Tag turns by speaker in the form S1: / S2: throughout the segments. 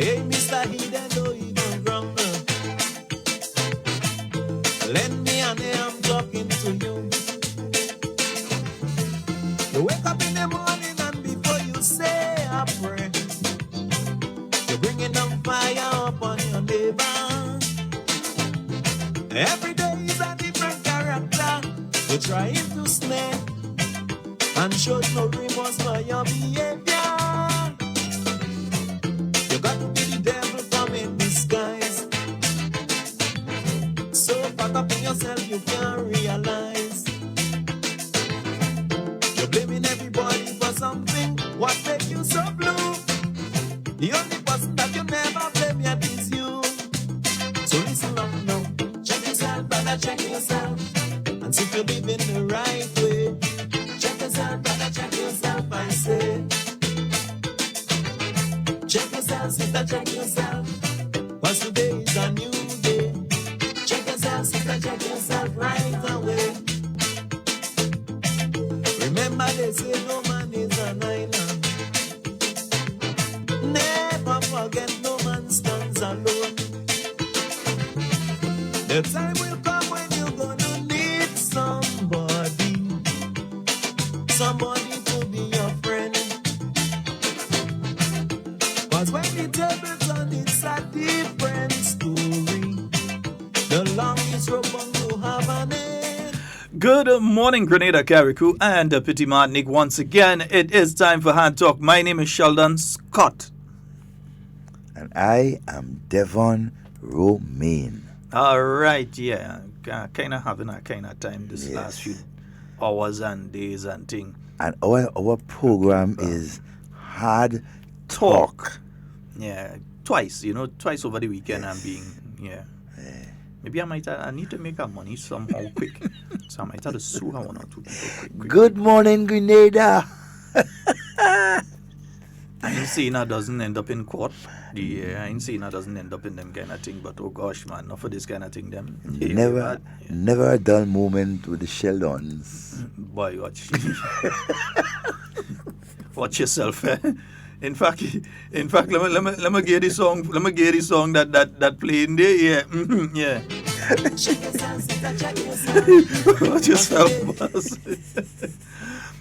S1: Hey, Mr. Hidden, don't even wrong. Lend me an ear, I'm talking to you. You wake up in the morning and before you say a prayer, you're bringing down fire upon your neighbor. Every day is a different character. You're trying to snare and show no remorse for your behavior. You got to be the devil from in disguise. So pack up in yourself you can't realize. You're blaming everybody for something. What make you so blue? The only person that you never blame yet is you. So listen up now. Check yourself, brother, check yourself. And see if you're living the right way. Check yourself, brother, check yourself, I say. Check yourself, sister, check yourself. Cause today is a new day. Check yourself, sister, check yourself right away. Remember they say no man is an island. Never forget no man stands alone. The time will come when you're gonna need somebody to be your friend. Cause when the table's on, it's a different story. The longest rope to have an end.
S2: Good morning, Grenada, Carriacou, and Petit Martinique. Once again, it is time for Hard Talk. My name is Sheldon Scott.
S3: And I am Devon Romain.
S2: All right, yeah. Kind of having a kind of time this last few hours and days and thing.
S3: And our program is Hard Talk.
S2: Yeah, twice over the weekend. I'm being, Maybe I need to make money somehow quick. So I might have to sue one or two people quick.
S3: Good morning, Grenada.
S2: I ain't saying that doesn't end up in court. I ain't saying that doesn't end up in them kind of thing. But oh gosh, man, not for this kind of thing, them.
S3: Never a dull moment with the Sheldons.
S2: Boy, watch yourself. In fact, let me get the song. Let me get the song that playing there. Yeah, yeah. Watch yourself, boss.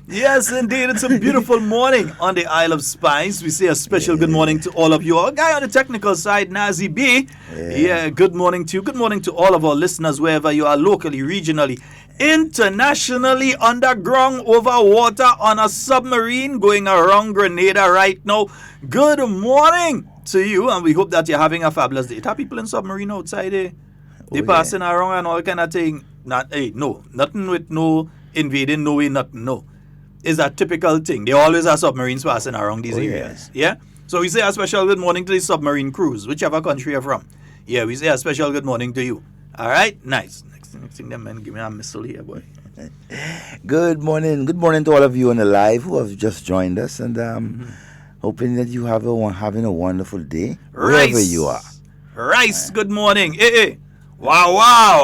S2: Yes, indeed. It's a beautiful morning on the Isle of Spice. We say a special good morning to all of you. Our guy on the technical side, Nazi B. Yeah, good morning to you. Good morning to all of our listeners, wherever you are, locally, regionally, internationally, underground, over water, on a submarine, going around Grenada right now. Good morning to you, and we hope that you're having a fabulous day. There are people in submarine outside there. They passing around and all kind of thing. Nothing with no invading, no way, nothing, no. Is a typical thing. They always have submarines passing around these areas. Yeah? So we say a special good morning to the submarine crews, whichever country you're from. Yeah, we say a special good morning to you. All right? Nice. Next thing, them men give me a missile here, boy.
S3: Good morning. Good morning to all of you on the live who have just joined us, and hoping that you have having a wonderful day wherever you are.
S2: Rice, good morning. Hey. Wow.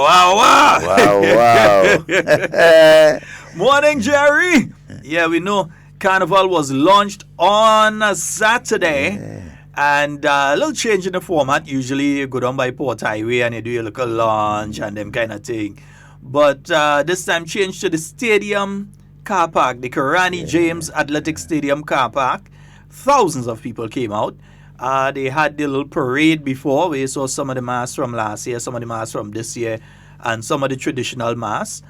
S2: Morning, Jerry. Yeah, we know Carnival was launched on a Saturday. And a little change in the format. Usually you go down by Port Highway and you do your little lunch and them kind of thing. But this time changed to the stadium car park, the Karani James Athletic Stadium car park. Thousands of people came out. They had the little parade before where you saw some of the masks from last year, some of the masks from this year, and some of the traditional masks.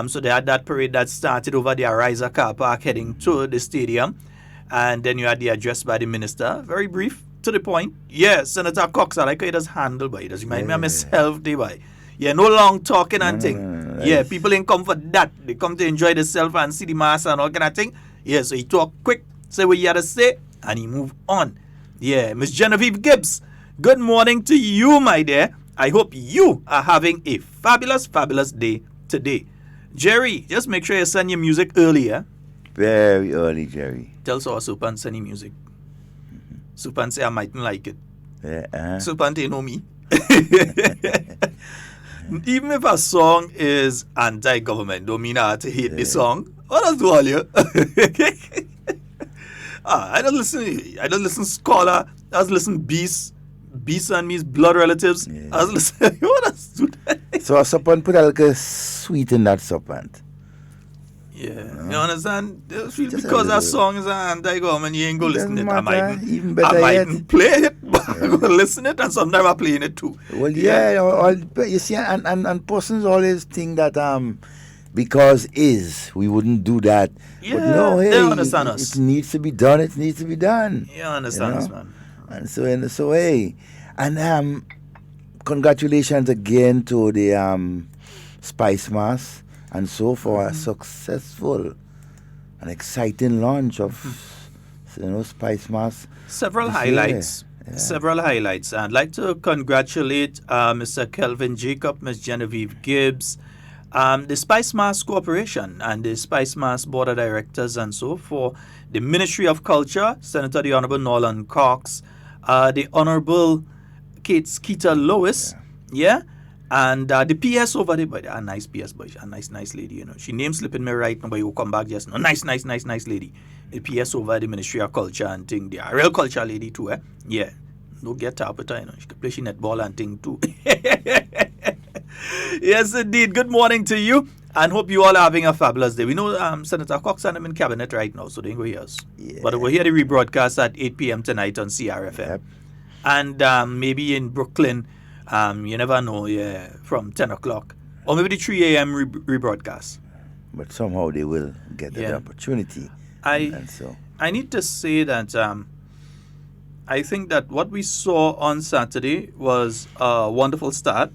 S2: So they had that parade that started over the Ariza car park heading to the stadium. And then you had the address by the minister. Very brief, to the point. Yeah, Senator Cox, I like how he does handle, but he does remind me of myself, boy. Yeah, no long talking and thing. Yeah, people ain't come for that. They come to enjoy themselves and see the mass and all kind of thing. Yeah, so he talk quick, say what he had to say, and he move on. Yeah, Miss Genevieve Gibbs, good morning to you, my dear. I hope you are having a fabulous, fabulous day today. Jerry, just make sure you send your music earlier.
S3: Very early, Jerry.
S2: Tell so Supan send your music. Supan say I mightn't like it. Supan they know me. Even if a song is anti-government, don't mean I have to hate the song. What else do all you? I don't listen scholar I was listening Beast and me's blood relatives.
S3: Yeah.
S2: I was listening. What else do that?
S3: So a suppant put a little sweet in that suppant.
S2: Yeah, you understand?
S3: Just a
S2: Because that
S3: little.
S2: song is anti-government, you ain't go listen to it. I
S3: Matter.
S2: might,
S3: Even
S2: I
S3: better yet.
S2: mightn't play it, but I'm gonna listen it, and sometimes I'm playing it too.
S3: Well, yeah, but you see, and persons always think that because we wouldn't do that.
S2: Yeah,
S3: but no, hey,
S2: they understand us.
S3: It needs to be done. It needs to be done.
S2: You understand us, man.
S3: And so hey, and congratulations again to the Spice Mass and so for a successful and exciting launch of Spice Mass.
S2: Several
S3: this
S2: highlights.
S3: year. Yeah.
S2: Several highlights. I'd like to congratulate Mr. Kelvin Jacob, Ms. Genevieve Gibbs, the Spice Mass Corporation and the Spice Mass Board of Directors and so for the Ministry of Culture, Senator the Honorable Nolan Cox, the Honorable Keita Lois, and the PS over there, but a nice PS boy, a nice lady, you know. She name slipping me right now, but you come back just no nice lady. The PS over the Ministry of Culture and thing, the real culture lady too, eh? Yeah. No get up with her, you know. She can play netball and thing too. Yes, indeed. Good morning to you, and hope you all are having a fabulous day. We know Senator Cox and I'm in cabinet right now, so they ain't go hear us.
S3: Yeah.
S2: But we'll hear the rebroadcast at 8 p.m. tonight on CRFM.
S3: Yep.
S2: And maybe in Brooklyn, you never know, from 10 o'clock. Or maybe the 3 a.m. rebroadcast.
S3: But somehow they will get that opportunity. And so
S2: I need to say that I think that what we saw on Saturday was a wonderful start.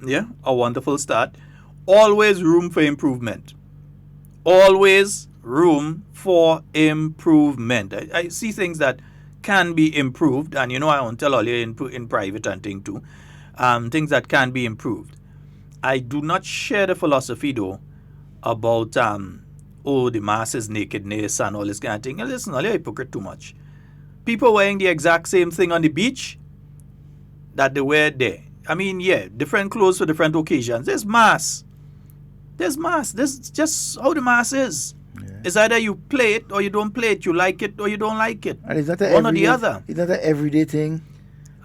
S2: Yeah, a wonderful start. Always room for improvement. Always room for improvement. I see things that can be improved, and I won't tell all you in private and thing too. Things that can be improved. I do not share the philosophy though about the masses nakedness and all this kind of thing. And listen, you're hypocrite too much. People wearing the exact same thing on the beach that they wear there. I mean, different clothes for different occasions. There's mass. There's just how the mass is. Yeah. It's either you play it or you don't play it. You like it or you don't like it.
S3: And it's not
S2: one or the other.
S3: It's not an everyday thing.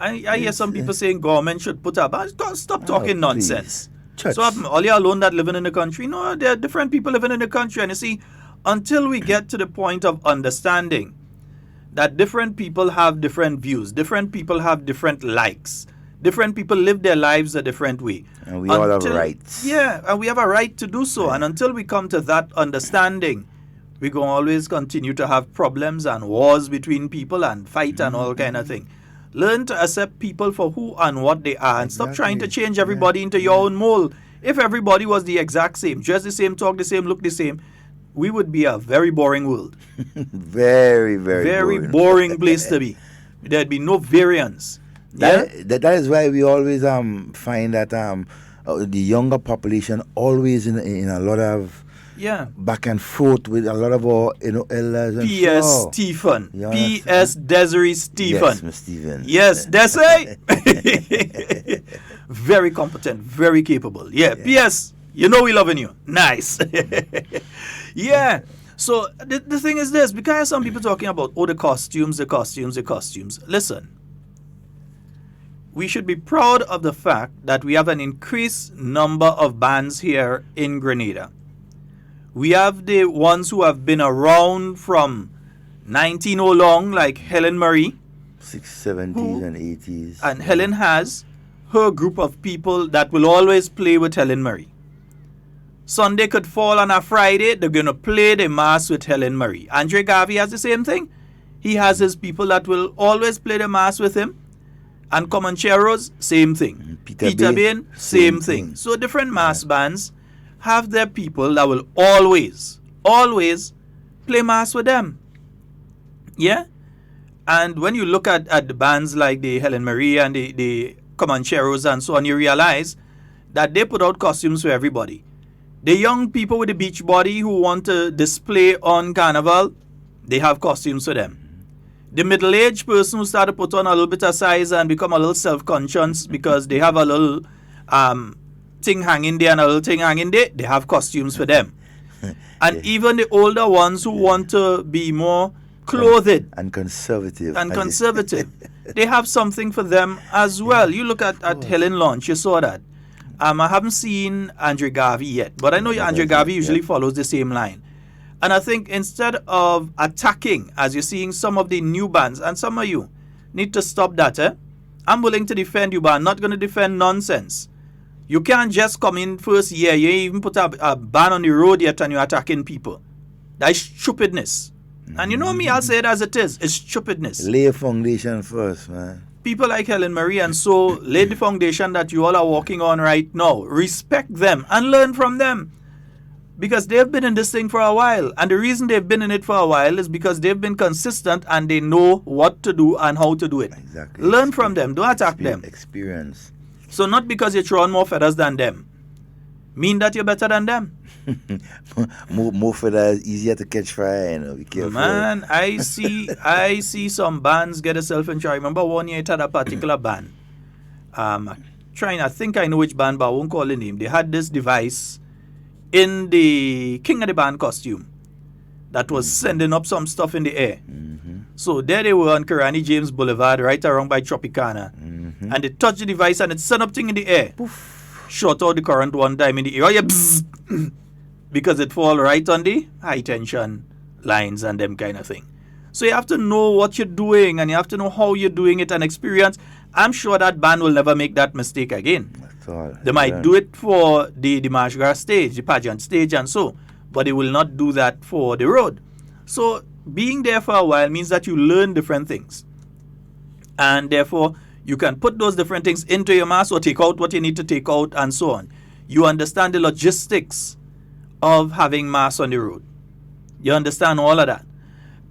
S2: I hear some people saying government should put up. Stop talking nonsense.
S3: Church.
S2: So all you alone that living in the country? No, there are different people living in the country. And you see, until we get to the point of understanding that different people have different views, different people have different likes, different people live their lives a different way.
S3: And we all have rights.
S2: Yeah, and we have a right to do so. Yeah. And until we come to that understanding, we're going to always continue to have problems and wars between people and fight and all kind of thing. Learn to accept people for who and what they are and stop trying to change everybody into your own mold. If everybody was the exact same, dress the same, talk the same, look the same, we would be a very boring world.
S3: Very, very
S2: boring place to be. There'd be no variance.
S3: That is why we always find that the younger population always in a lot of back and forth with a lot of our elders and
S2: P.S. Stephen. P.S. Desiree Stephen.
S3: Yes, Miss Stephen.
S2: Yes, Desiree. Very competent, very capable. Yeah. P.S. You know we loving you. Nice. Yeah. So the thing is this, because some people talking about the costumes. Listen. We should be proud of the fact that we have an increased number of bands here in Grenada. We have the ones who have been around from 19 long, like Helen Marie.
S3: 60s, 70s, and 80s.
S2: And Helen has her group of people that will always play with Helen Marie. Sunday could fall on a Friday, they're going to play the mass with Helen Marie. Andre Garvey has the same thing. He has his people that will always play the mass with him. And Comancheros, same thing. Peter Bain, same thing. So different mass bands have their people that will always play mass with them. Yeah? And when you look at the bands like the Helen Marie and the Comancheros and so on, you realize that they put out costumes for everybody. The young people with the beach body who want to display on Carnival, they have costumes for them. The middle-aged person who start to put on a little bit of size and become a little self-conscious because they have a little thing hanging there and a little thing hanging there, they have costumes for them. And even the older ones who want to be more clothed
S3: and conservative.
S2: they have something for them as well. You look at Helen Launch, you saw that. I haven't seen Andre Garvey yet, but I know Andre Garvey usually follows the same line. And I think instead of attacking, as you're seeing some of the new bands, and some of you need to stop that. I'm willing to defend you, but I'm not going to defend nonsense. You can't just come in first year, you even put a ban on the road yet and you're attacking people. That's stupidness. And you know me, I'll say it as it is. It's stupidness.
S3: Lay a foundation first, man.
S2: People like Helen Marie and so laid the foundation that you all are walking on right now. Respect them and learn from them. Because they've been in this thing for a while. And the reason they've been in it for a while is because they've been consistent and they know what to do and how to do it.
S3: Exactly.
S2: Learn from them. Don't attack them.
S3: Experience.
S2: So not because you're throwing more feathers than them, mean that you're better than them.
S3: more feathers, easier to catch fire, you know. Be careful.
S2: Man, I see some bands get themselves in trouble. I remember one year it had a particular band. I think I know which band, but I won't call the name. They had this device in the King of the Band costume that was sending up some stuff in the air. So there they were on Karani James Boulevard, right around by Tropicana. And they touched the device and it sent up thing in the air. Poof. Shot out the current one time in the air. Oh, yeah, because it fall right on the high tension lines and them kind of thing. So you have to know what you're doing and you have to know how you're doing it and experience. I'm sure that band will never make that mistake again. They might do it for the March Gras stage, the pageant stage and so, but they will not do that for the road. So being there for a while means that you learn different things. And therefore, you can put those different things into your mass or take out what you need to take out and so on. You understand the logistics of having mass on the road. You understand all of that.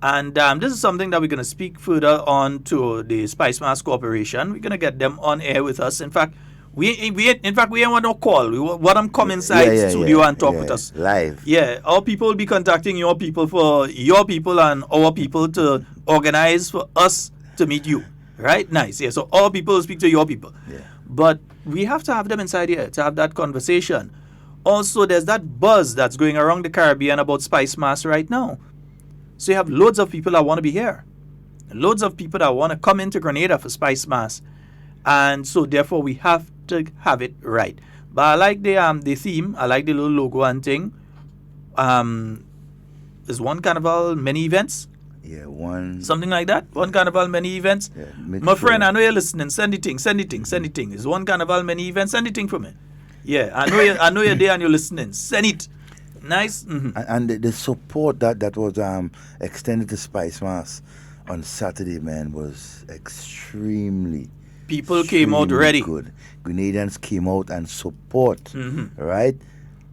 S2: And this is something that we're going to speak further on to the Spice Mass Corporation. We're going to get them on air with us. In fact, we ain't want no call. We want them come inside studio and talk with us.
S3: Live.
S2: Yeah, our people will be contacting your people for your people and our people to organize for us to meet you. Right? Nice. Yeah, so our people will speak to your people.
S3: Yeah.
S2: But we have to have them inside here to have that conversation. Also, there's that buzz that's going around the Caribbean about Spice Mass right now. So you have loads of people that want to be here. Loads of people that want to come into Grenada for Spice Mass. And so therefore we have to have it right. But I like the theme. I like the little logo and thing. Is one carnival, many events?
S3: Yeah, one.
S2: Something like that? One carnival, many events?
S3: Yeah,
S2: my friend, I know you're listening. Send the thing. Is one carnival, many events? Send the thing for me. Yeah, I know you're there and you're listening. Send it. Nice.
S3: And the support that was extended to Spice Mass on Saturday, man, was extremely.
S2: People came out ready.
S3: Good. Grenadians came out and support, right?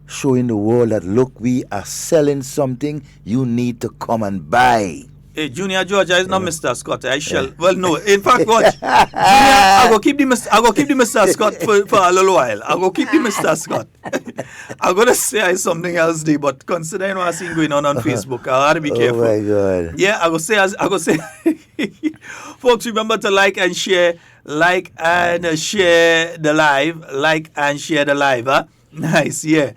S3: Showing the world that, look, we are selling something you need to come and buy.
S2: Hey, Junior Georgia is not Mr. Scott. I shall. Well, no. In fact, watch. Junior, I go keep the Mr. Scott for a little while. I go keep the Mr. Scott. I'm gonna say something else there, but considering what I seen going on Facebook, I gotta be careful.
S3: Oh my God.
S2: Yeah, I go say. Folks, remember to like and share the live. Huh? Nice. Yeah.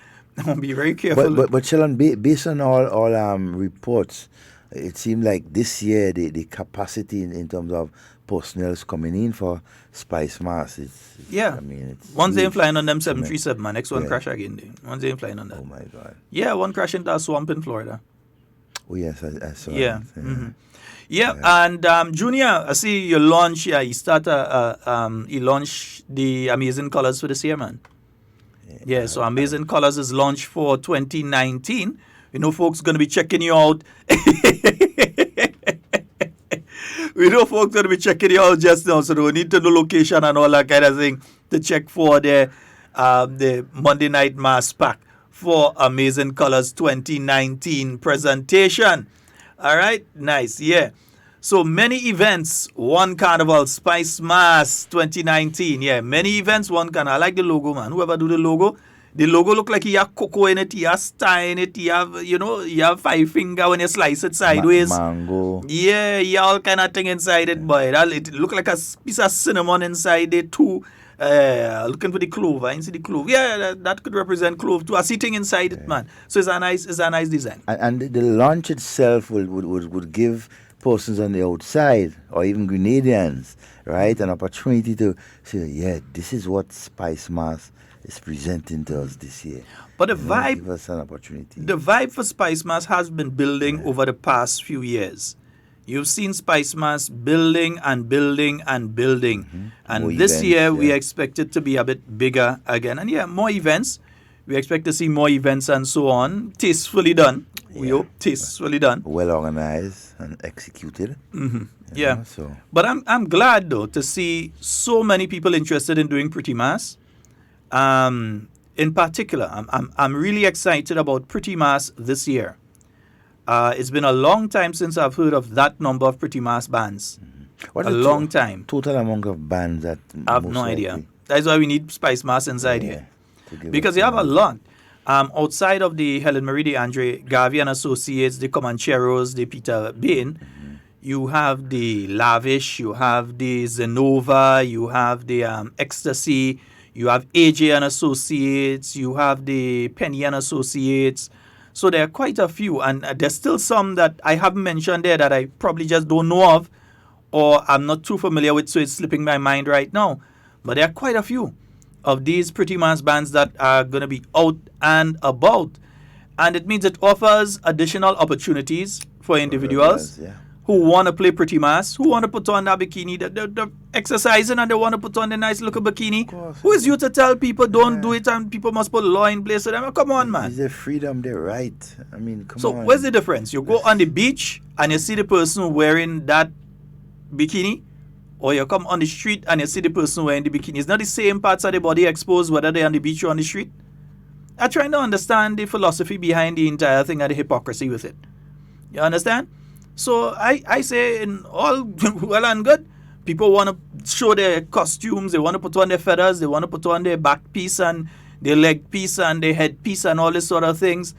S2: I'll be very careful.
S3: But Sheldon, based on all reports, it seemed like this year the capacity in terms of personnel coming in for Spice Mass it's
S2: once they flying on them 737, man. Next one crash again. Once they flying on that.
S3: Oh my God.
S2: Yeah, one crash into a swamp in Florida.
S3: Oh yes, I saw.
S2: Yeah. And Junior, I see you launch. Yeah, you launched the Amazing Colors for this year, man. Yeah, so Amazing Colors is launched for 2019. You know, folks going to be checking you out. We know folks going to be checking you out just now, so we need to know location and all that kind of thing to check for the Monday Night Mass Pack for Amazing Colors 2019 presentation. All right, nice, yeah. So many events, one carnival, Spice Mass 2019. Yeah, many events, one carnival. I like the logo, man. Whoever do the logo look like he have cocoa in it, he have star in it, he have 5 finger when you slice it sideways.
S3: Mango.
S2: Yeah, all kind of thing inside it, boy. It look like a piece of cinnamon inside it too. Looking for the clove. I see the clove. Yeah, that could represent clove too. I see thing inside it, man. So it's a nice design.
S3: And the launch itself would give persons on the outside, or even Grenadians, right, an opportunity to say, yeah, this is what Spice Mass is presenting to us this year.
S2: But the vibe,
S3: give us an opportunity.
S2: The vibe for Spice Mass has been building over the past few years. You've seen Spice Mass building and building and building. And
S3: More
S2: this
S3: events,
S2: year, we expect it to be a bit bigger again. And more events. We expect to see more events and so on. Tastefully done. We hope tastefully done.
S3: Well organized and executed.
S2: Yeah. But I'm glad, though, to see so many people interested in doing Pretty Mass. In particular, I'm really excited about Pretty Mass this year. It's been a long time since I've heard of that number of Pretty Mass bands.
S3: What's
S2: a long time.
S3: Total amount of bands that
S2: I have no idea. That's why we need Spice Mass inside here. Because you have a lot. Outside of the Helen Marie, the Andre Garvey and Associates, the Comancheros, the Peter Bain, you have the Lavish, you have the Zenova, you have the Ecstasy, you have AJ and Associates, you have the Penny and Associates. So there are quite a few, and there's still some that I haven't mentioned there that I probably just don't know of, or I'm not too familiar with, so it's slipping my mind right now. But there are quite a few of these Pretty Mass bands that are going to be out and about. And it means it offers additional opportunities for individuals who want to play Pretty Mass, who want to put on that bikini, they're exercising and they want to put on the nice looking bikini. Who is you to tell people don't do it and people must put law in place for them? Come on, man.
S3: It's their freedom, their right. I mean, come on.
S2: So where's the difference? You go on the beach and you see the person wearing that bikini, or you come on the street and you see the person wearing the bikini. It's not the same parts of the body exposed whether they're on the beach or on the street. I'm trying to understand the philosophy behind the entire thing and the hypocrisy with it. You understand? So I say in all well and good, people want to show their costumes, they want to put on their feathers, they want to put on their back piece and their leg piece and their head piece and all this sort of things.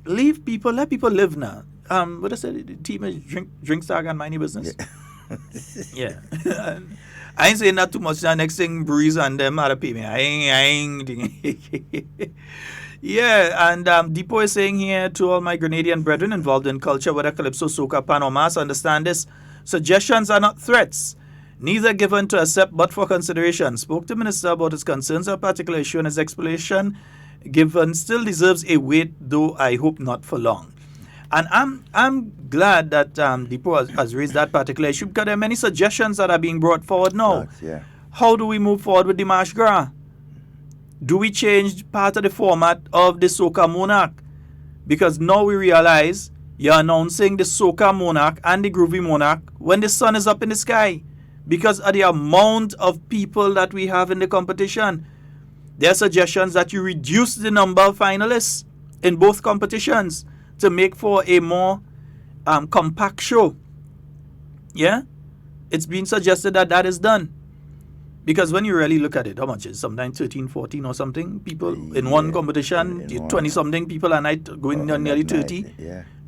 S2: Let people live now. What I said, the team is drink stag and mind your business. Yeah. I ain't saying that too much. The next thing, Breeze and them are to pay me. I ain't. Yeah, and Depot is saying here to all my Grenadian brethren involved in culture, whether Calypso, Soca, Pan or Mass, understand this. Suggestions are not threats, neither given to accept but for consideration. Spoke to Minister about his concerns on a particular issue, and his explanation given still deserves a wait, though I hope not for long. And I'm glad that Depot has raised that particular issue, because there are many suggestions that are being brought forward now.
S3: Yeah.
S2: How do we move forward with the Marche Gras? Do we change part of the format of the Soca Monarch? Because now we realize you're announcing the Soca Monarch and the Groovy Monarch when the sun is up in the sky, because of the amount of people that we have in the competition. There are suggestions that you reduce the number of finalists in both competitions to make for a more compact show. Yeah? It's been suggested that that is done. Because when you really look at it, how much is sometimes 13, 14 or something people in one competition, 20-something people a night, going on nearly 30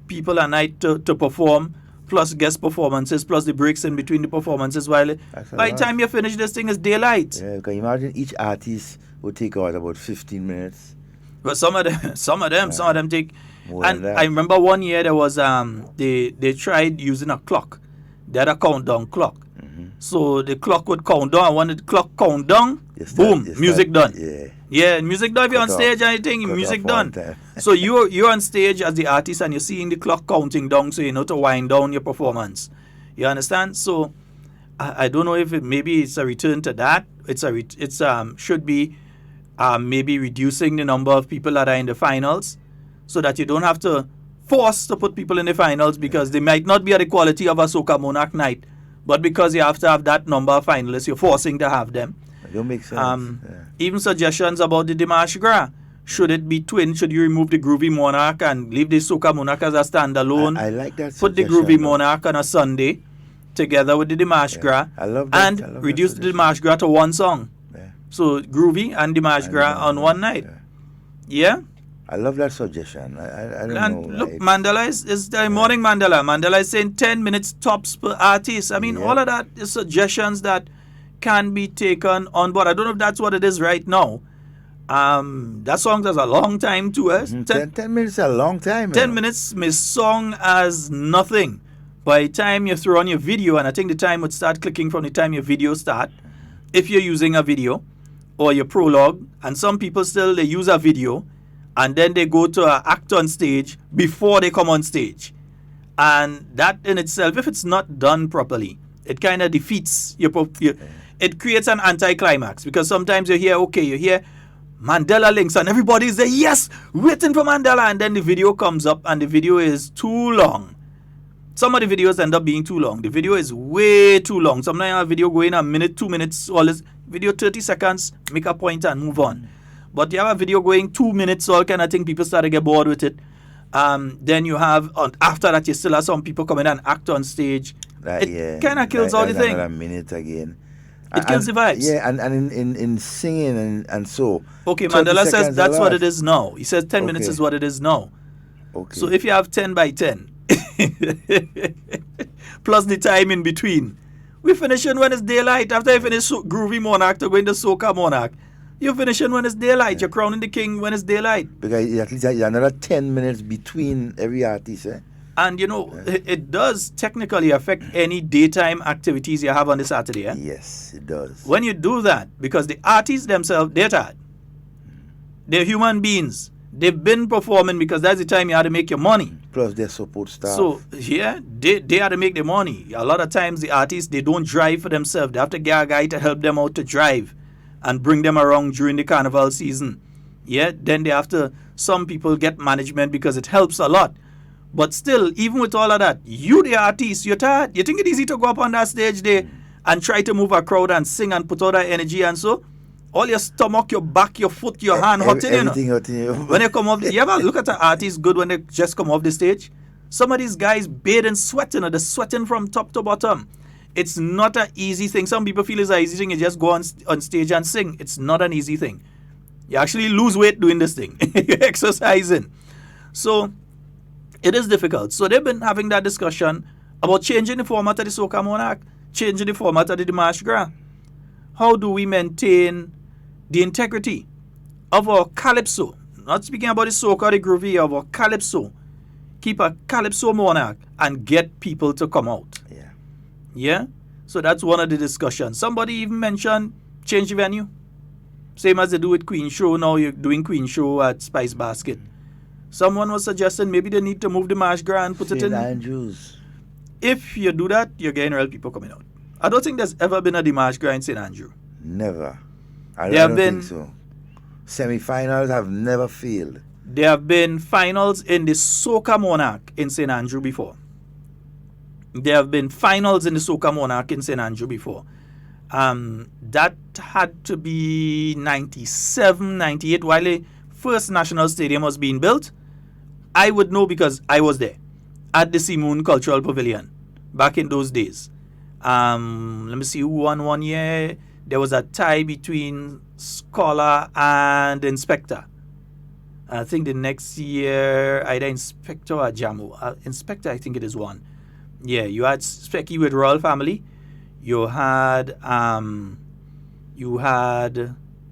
S2: people a night to perform, plus guest performances, plus the breaks in between the performances. While by the time you finish this thing, it's daylight.
S3: Yeah, can you imagine each artist would take out about 15 minutes?
S2: But some of them take. And I remember one year there was they tried using a clock. They had a countdown clock. So the clock would count down, and when the clock count down, boom, music done. Yeah, music done. If you're on stage, anything, music done. So you're on stage as the artist and you're seeing the clock counting down, so you know to wind down your performance. You understand? So I don't know if maybe it's a return to that. It's should be maybe reducing the number of people that are in the finals, so that you don't have to force to put people in the finals because they might not be at the quality of a Soca Monarch night. But because you have to have that number of finalists, you're forcing to have them.
S3: It don't make sense.
S2: Even suggestions about the Marche Gras. Should it be twin? Should you remove the Groovy Monarch and leave the Soca Monarch as a standalone?
S3: I like that.
S2: Put the Groovy Monarch on a Sunday together with the Marche Gras.
S3: I love that.
S2: And reduce the Marche Gras to one song. So Groovy and the Marche Gras on one night. Yeah?
S3: I love that suggestion. I don't know.
S2: Look, Mandela is the morning Mandela. Mandela is saying 10 minutes tops per artist. I mean, all of that is suggestions that can be taken on board. I don't know if that's what it is right now. That song does a long time to us.
S3: 10 minutes is a long time.
S2: 10 minutes may song as nothing By the time you throw on your video, and I think the time would start clicking from the time your video start, if you're using a video or your prologue, and some people still, they use a video, and then they go to an act on stage before they come on stage. And that in itself, if it's not done properly, it kind of defeats it creates an anticlimax, because sometimes you hear Mandela links and everybody's there, yes, waiting for Mandela, and then the video comes up and the video is too long. Some of the videos end up being too long. The video is way too long. Sometimes a video going a minute, 2 minutes, all this video 30 seconds, make a point and move on. But you have a video going 2 minutes, all kind of thing, people start to get bored with it. Then you have, after that, you still have some people coming and act on stage. It kind of kills all the thing.
S3: A minute again.
S2: It kills the vibes.
S3: Yeah, and in singing and so.
S2: Okay, Mandela says that's what it is now. He says 10 minutes is what it is now.
S3: Okay.
S2: So if you have 10 by 10, plus the time in between, we finishing when it's daylight. After you finish Groovy Monarch to go into Soca Monarch, you're finishing when it's daylight. You're crowning the king when it's daylight.
S3: Because at least another 10 minutes between every artist, eh?
S2: And it does technically affect any daytime activities you have on the Saturday. Eh?
S3: Yes, it does.
S2: When you do that, because the artists themselves, they're tired. They're human beings. They've been performing because that's the time you have to make your money.
S3: Plus their support staff.
S2: So, yeah, they have to make their money. A lot of times the artists, they don't drive for themselves. They have to get a guy to help them out to drive and bring them around during the carnival season. Yeah, then they have to, some people get management because it helps a lot. But still, even with all of that, you the artist, you're tired. You think it's easy to go up on that stage there and try to move a crowd and sing and put all that energy and so? All your stomach, your back, your foot, your hand hurting,
S3: everything hurting you.
S2: When they come off, you ever look at an artist good when they just come off the stage? Some of these guys bathe in sweating, or they're sweating from top to bottom. It's not an easy thing. Some people feel it's an easy thing. You just go on stage and sing. It's not an easy thing. You actually lose weight doing this thing. You're exercising. So it is difficult. So they've been having that discussion about changing the format of the Soca Monarch, changing the format of the Dimanche Gras. How do we maintain the integrity of our calypso? Not speaking about the soca or the groovy, of our calypso. Keep a calypso monarch and get people to come out.
S3: Yeah.
S2: Yeah? So that's one of the discussions. Somebody even mentioned change the venue. Same as they do with Queen Show. Now you're doing Queen Show at Spice Basket. Someone was suggesting maybe they need to move the March Gras and put it in.
S3: St. Andrews.
S2: If you do that, you're getting real people coming out. I don't think there's ever been a Dimanche Gras in St. Andrew.
S3: Never. I don't think so. Semi-finals have never failed.
S2: There have been finals in the Soca Monarch in St. Andrew before. There have been finals in the Soca Monarch in St. Andrew before. That had to be 97, 98, while the first National Stadium was being built. I would know because I was there at the Simoon Cultural Pavilion back in those days. Let me see who won one year. There was a tie between Scholar and Inspector. I think the next year, either Inspector or Jamu. Inspector, I think it is one. Yeah, you had Specky with Royal Family. You had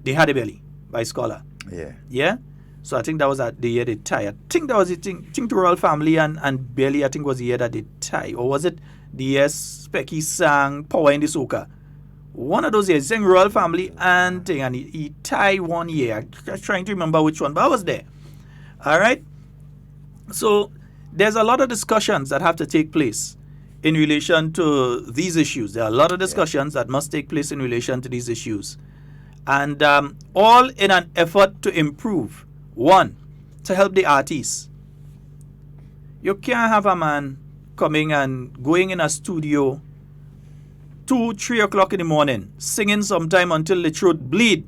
S2: They Had a Belly by Scholar.
S3: Yeah.
S2: Yeah? So I think that was the year they tie. I think that was the thing. I think the Royal Family and Belly, I think was the year that they tie. Or was it the year Specky sang Power in the Soca? One of those years, he sang Royal Family and thing, and he tied one year. I'm trying to remember which one, but I was there. All right? So there's a lot of discussions that have to take place in relation to these issues. There are a lot of discussions that must take place in relation to these issues. And all in an effort to improve. One, to help the artists. You can't have a man coming and going in a studio 2, 3 o'clock in the morning, singing sometime until the throat bleed,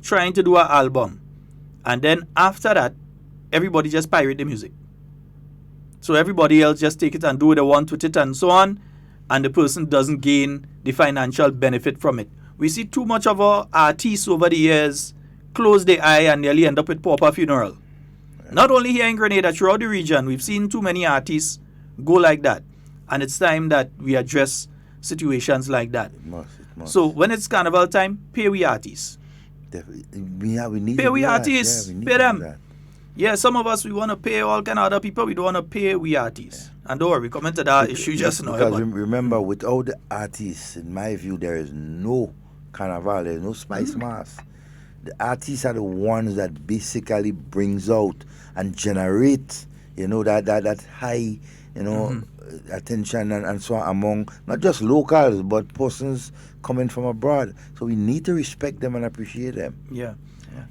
S2: trying to do an album. And then after that, everybody just pirate the music. So everybody else just take it and do what they want with it and so on, and the person doesn't gain the financial benefit from it. We see too much of our artists over the years close their eye and nearly end up with pauper funeral. Not only here in Grenada, throughout the region, we've seen too many artists go like that. And it's time that we address situations like that.
S3: It must.
S2: So when it's carnival time, pay we artists.
S3: We need
S2: pay we artists.
S3: Yeah, we need
S2: pay them.
S3: That.
S2: Yeah, some of us, we want to pay all kind of other people. We don't want to pay we artists. And don't worry, we come into that issue just now.
S3: Because remember, without the artists, in my view, there is no carnival, there is no Spice Mass. The artists are the ones that basically brings out and generate, that high, attention and so on among not just locals but persons coming from abroad. So we need to respect them and appreciate them.
S2: Yeah.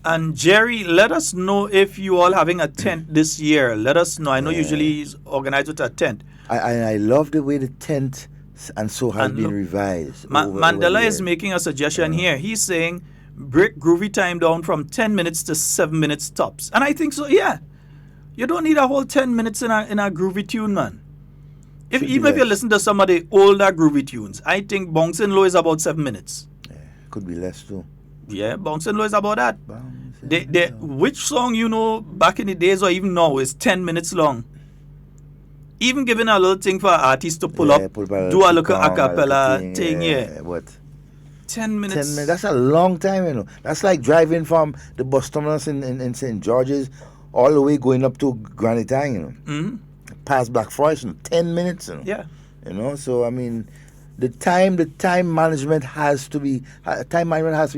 S2: And Jerry, let us know if you all having a tent this year. Let us know. I know usually it's organized with a tent.
S3: I love the way the tent and so has been revised.
S2: Mandela is making a suggestion here. He's saying break groovy time down from 10 minutes to 7 minutes tops. And I think so, yeah. You don't need a whole 10 minutes in a groovy tune, man. Even if you listen to some of the older groovy tunes, I think Bouncing Low is about 7 minutes.
S3: Yeah, could be less too.
S2: Yeah, Bouncing Low is about that. Which song back in the days or even now is 10 minutes long? Even giving a little thing for an artist to pull up, do a little a cappella thing,
S3: What?
S2: 10 minutes.
S3: 10 minutes. That's a long time, That's like driving from the bus terminus in St. George's all the way going up to Granite Town,
S2: Mm-hmm.
S3: Past Black Forest, 10 minutes,
S2: Yeah.
S3: So I mean, the time management has to be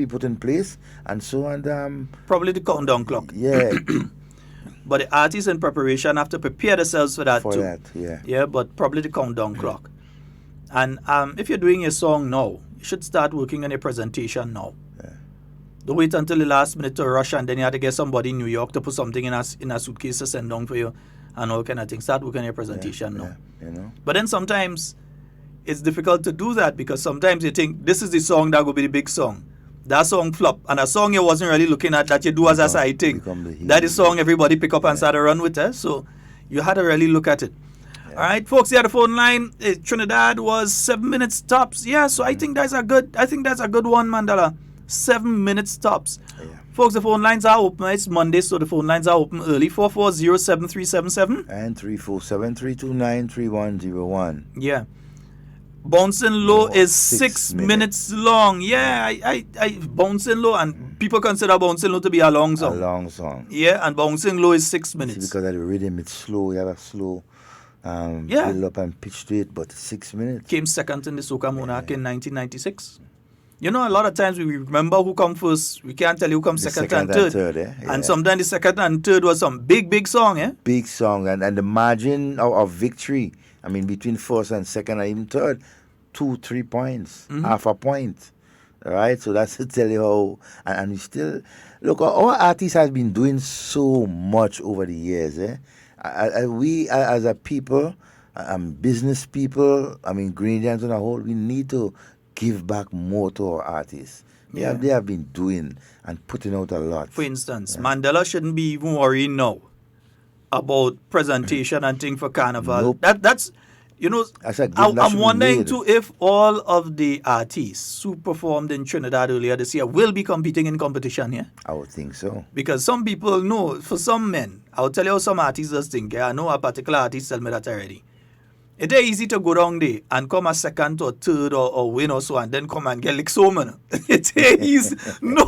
S3: put in place, and so and
S2: probably the countdown clock.
S3: Yeah.
S2: But the artists in preparation have to prepare themselves for that too. Yeah, but probably the countdown clock. And if you're doing your song now, you should start working on your presentation now.
S3: Yeah.
S2: Don't wait until the last minute to rush and then you have to get somebody in New York to put something in a suitcase to send down for you and all kind of things. Start working on your presentation now.
S3: Yeah,
S2: But then sometimes it's difficult to do that because sometimes you think this is the song that will be the big song. That song flop, and a song you wasn't really looking at that you do as a side thing. That is song everybody pick up and start to run with it. So you had to really look at it. Yeah. All right, folks, here the phone line. Trinidad was 7 minutes tops. Yeah, so I think that's a good one, Mandela. 7 minutes tops. Yeah. Folks, the phone lines are open. It's Monday, so the phone lines are open early. 440-7377
S3: and 347-329-3101.
S2: Yeah. Bouncing Low is 6 minutes long. Yeah, I Bouncing Low, and people consider Bouncing Low to be a long song.
S3: A long song.
S2: Yeah, and Bouncing Low is 6 minutes.
S3: Because of the rhythm, it's slow. You have a slow build up and pitch to it, but 6 minutes.
S2: Came second in the Soca Monarch in 1996. A lot of times we remember who come first. We can't tell you who comes second and third. And sometimes the second and third was some big song, eh?
S3: Big song, and the margin of victory, I mean, between first and second and even third, 2-3 points, half a point. All right, so that's to tell you how. And we still look. Our artists have been doing so much over the years. We as a people, business people, I mean, Grenadians on a whole, we need to give back more to our artists. They have been doing and putting out a lot.
S2: For instance, Mandela shouldn't be even worrying now about presentation and thing for Carnival.
S3: Nope.
S2: That's I'm wondering too if all of the artists who performed in Trinidad earlier this year will be competing in competition here.
S3: I would think so.
S2: Because some people know, for some men, I'll tell you how some artists just think. I know a particular artist tell me that already. It is easy to go down there and come a second or third or win or so and then come and get licked so man. It is no.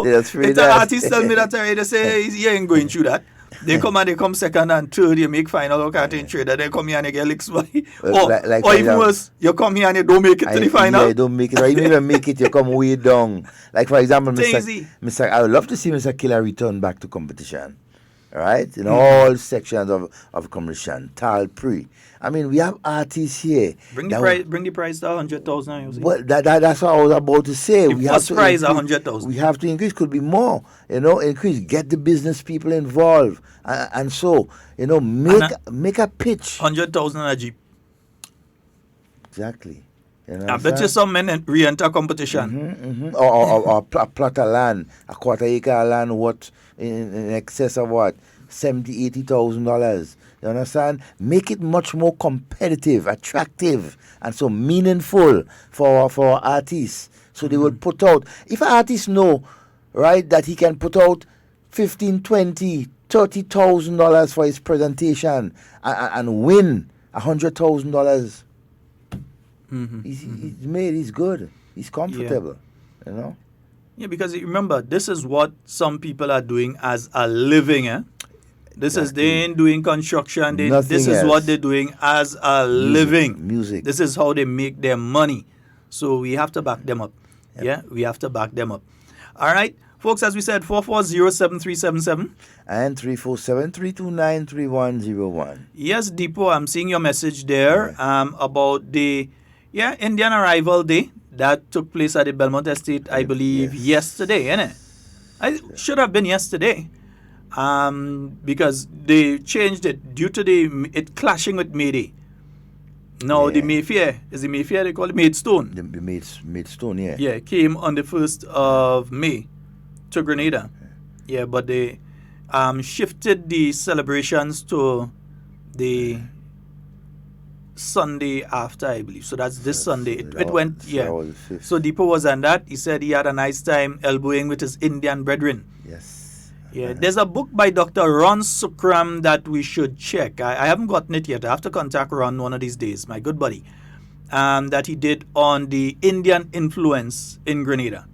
S2: It's an artist tell me that already. They say he ain't going through that. They come second and third, you make final or can't trade, and then come here and you get licked. Or even worse, you come here and you don't make it to the final.
S3: Yeah, you don't make it. Or even if you make it, you come way down. Like for example, Mr. I would love to see Mr. Killer return back to competition. Right? In all sections of competition. Tal Pre. I mean, we have artists here.
S2: Bring the price to 100,000.
S3: Well, that's what I was about to say.
S2: The first prize 100,000.
S3: We have to increase. Could be more. Increase. Get the business people involved, and so make a pitch.
S2: 100,000 a jeep.
S3: Exactly.
S2: I bet you some men re-enter competition.
S3: Or a plot of land, a quarter acre of land, what in excess of what $70,000-$80,000. You understand? Make it much more competitive, attractive, and so meaningful for our artists. So they will put out. If an artist know, right, that he can put out $15,000, $20,000, $30,000 for his presentation and win $100,000. He's made. He's good. He's comfortable. Yeah,
S2: because remember, this is what some people are doing as a living. This is, they ain't doing construction.
S3: Nothing
S2: this is
S3: else.
S2: what they're doing as a living.
S3: Music.
S2: This is how they make their money. So we have to back them up.
S3: Yep.
S2: Yeah, we have to back them up. All right, folks, as we said, 440-7377.
S3: And 347-329-3101.
S2: Yes, Deepo, I'm seeing your message there about the Indian Arrival Day that took place at the Belmont Estate, I believe, yesterday, innit? It should have been yesterday. Because they changed it due to it clashing with May Day. Now the Mayfair, is the Mayfair they call it Maidstone?
S3: The Maidstone, yeah.
S2: Yeah, came on the 1st of May to Grenada. Yeah, but they shifted the celebrations to the Sunday after, I believe. So that's this Sunday. It went, So Deepo was on that. He said he had a nice time elbowing with his Indian brethren.
S3: Yes.
S2: Yeah, there's a book by Dr. Ron Sukram that we should check. I haven't gotten it yet. I have to contact Ron one of these days, my good buddy, that he did on the Indian influence in Grenada.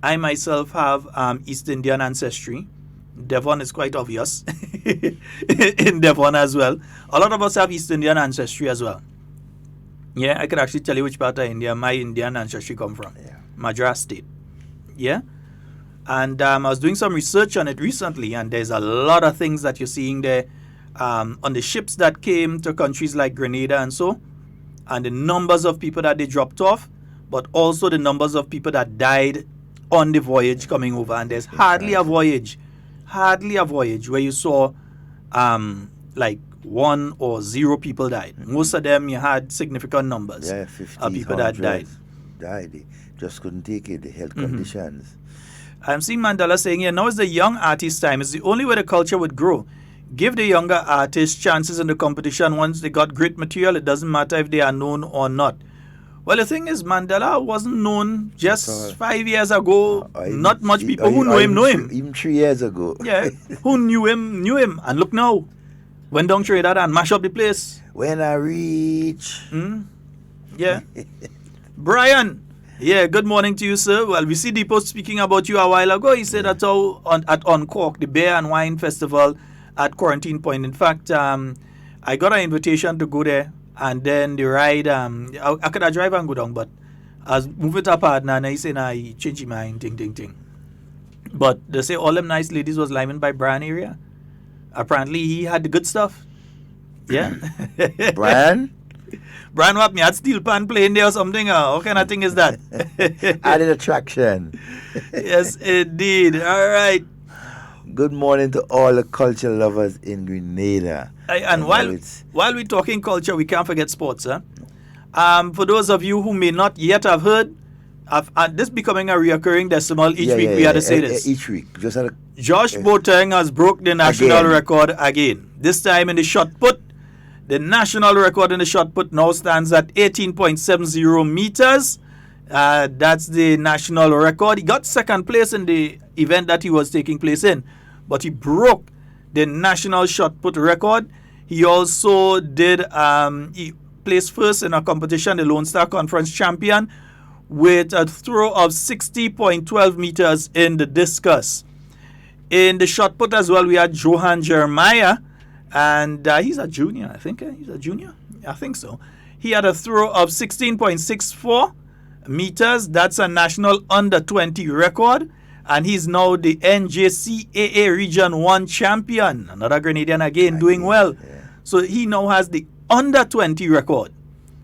S2: I myself have East Indian ancestry. Devon is quite obvious in Devon as well. A lot of us have East Indian ancestry as well. Yeah, I could actually tell you which part of India my Indian ancestry come from.
S3: Yeah.
S2: Madras State. Yeah. And I was doing some research on it recently, and there's a lot of things that you're seeing there on the ships that came to countries like Grenada and so, and the numbers of people that they dropped off, but also the numbers of people that died on the voyage coming over. And there's hardly a voyage where you saw like 1 or 0 people died. Most of them you had significant numbers of people that died.
S3: They just couldn't take it, the health conditions.
S2: I'm seeing Mandela saying here, now is the young artist time. It's the only way the culture would grow. Give the younger artists chances in the competition. Once they got great material, it doesn't matter if they are known or not. Well, the thing is, Mandela wasn't known just 5 years ago. Not much people who know him.
S3: Even 3 years ago.
S2: Yeah, who knew him. And look now, went down Trinidad and mash up the place.
S3: When I reach.
S2: Yeah. Brian. Yeah, good morning to you, sir. Well, we see Deepo speaking about you a while ago. He said that at Cork, the Beer and Wine Festival at Quarantine Point. In fact, I got an invitation to go there, and then the ride, I could have drive and go down, but I was moving to a partner, and he said, nah, he changed his mind, ting. But they say all them nice ladies was liming by Brian area. Apparently, he had the good stuff. Yeah.
S3: Brian?
S2: Brian, what, me had steel pan playing there or something? What kind of thing is that?
S3: Added attraction.
S2: Yes, indeed. All right.
S3: Good morning to all the culture lovers in Grenada.
S2: And while we're talking culture, we can't forget sports. For those of you who may not yet have heard, this becoming a reoccurring decimal each week, we had to say this.
S3: Each week.
S2: Josh Boateng has broke the national record again. This time in the shot put. The national record in the shot put now stands at 18.70 meters. That's the national record. He got second place in the event that he was taking place in, but he broke the national shot put record. He also did, he placed first in a competition, the Lone Star Conference champion, with a throw of 60.12 meters in the discus. In the shot put as well, we had Johan Jeremiah, and he's a junior, I think. He's a junior? I think so. He had a throw of 16.64 meters. That's a national under-20 record. And he's now the NJCAA Region 1 champion. Another Grenadian again doing well. Yeah. So he now has the under-20 record.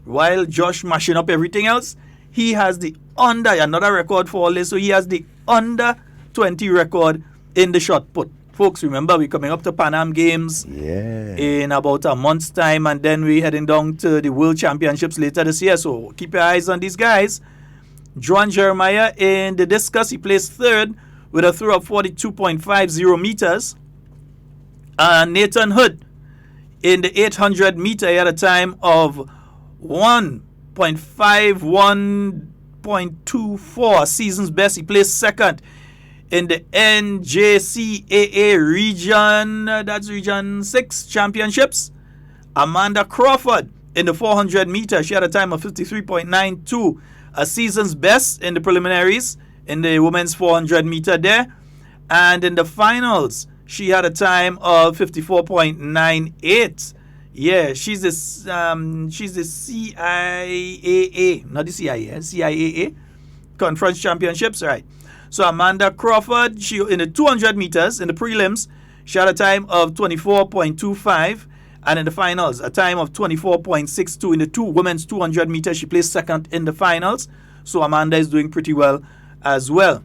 S2: While Josh mashing up everything else, he has the another record for all this. So he has the under-20 record in the shot put. Folks, remember, we're coming up to Pan Am Games in about a month's time, and then we're heading down to the World Championships later this year. So keep your eyes on these guys. Joan Jeremiah in the discus, he placed third with a throw of 42.50 meters. Nathan Hood in the 800 meter, he had a time of 1.51.24, season's best. He placed second. In the NJCAA region, that's Region 6 championships. Amanda Crawford in the 400 meter, she had a time of 53.92, a season's best in the preliminaries in the women's 400 meter there. And in the finals, She had a time of 54.98. Yeah, she's the CIAA, not the CIA, CIAA Conference Championships, right? So Amanda Crawford, she in the 200 meters in the prelims, she had a time of 24.25, and in the finals, a time of 24.62 in the women's 200 meters. She placed second in the finals. So Amanda is doing pretty well as well.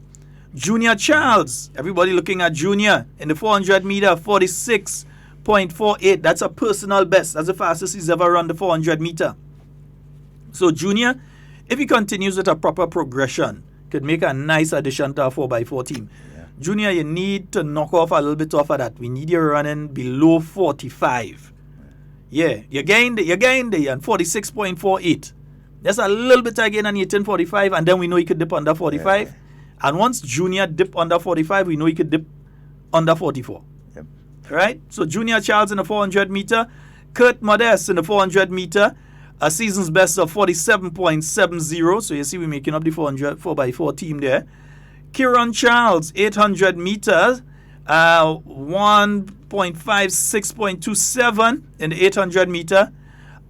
S2: Junior Charles, everybody looking at Junior in the 400 meter, 46.48. That's a personal best. That's the fastest he's ever run the 400 meter. So Junior, if he continues with a proper progression, could make a nice addition to our 4x4 team. Yeah. Junior, you need to knock off a little bit off of that. We need you running below 45. Yeah, you gained there and 46.48. That's a little bit again on 1845, and then we know he could dip under 45. Yeah. And once Junior dip under 45, we know he could dip under 44. Yep. Right? So Junior Charles in the 400 meter, Kurt Modest in the 400 meter, a season's best of 47.70. So you see we're making up the 4x4 team there. Kieran Charles, 800 meters, 1.56.27 in the 800 meter.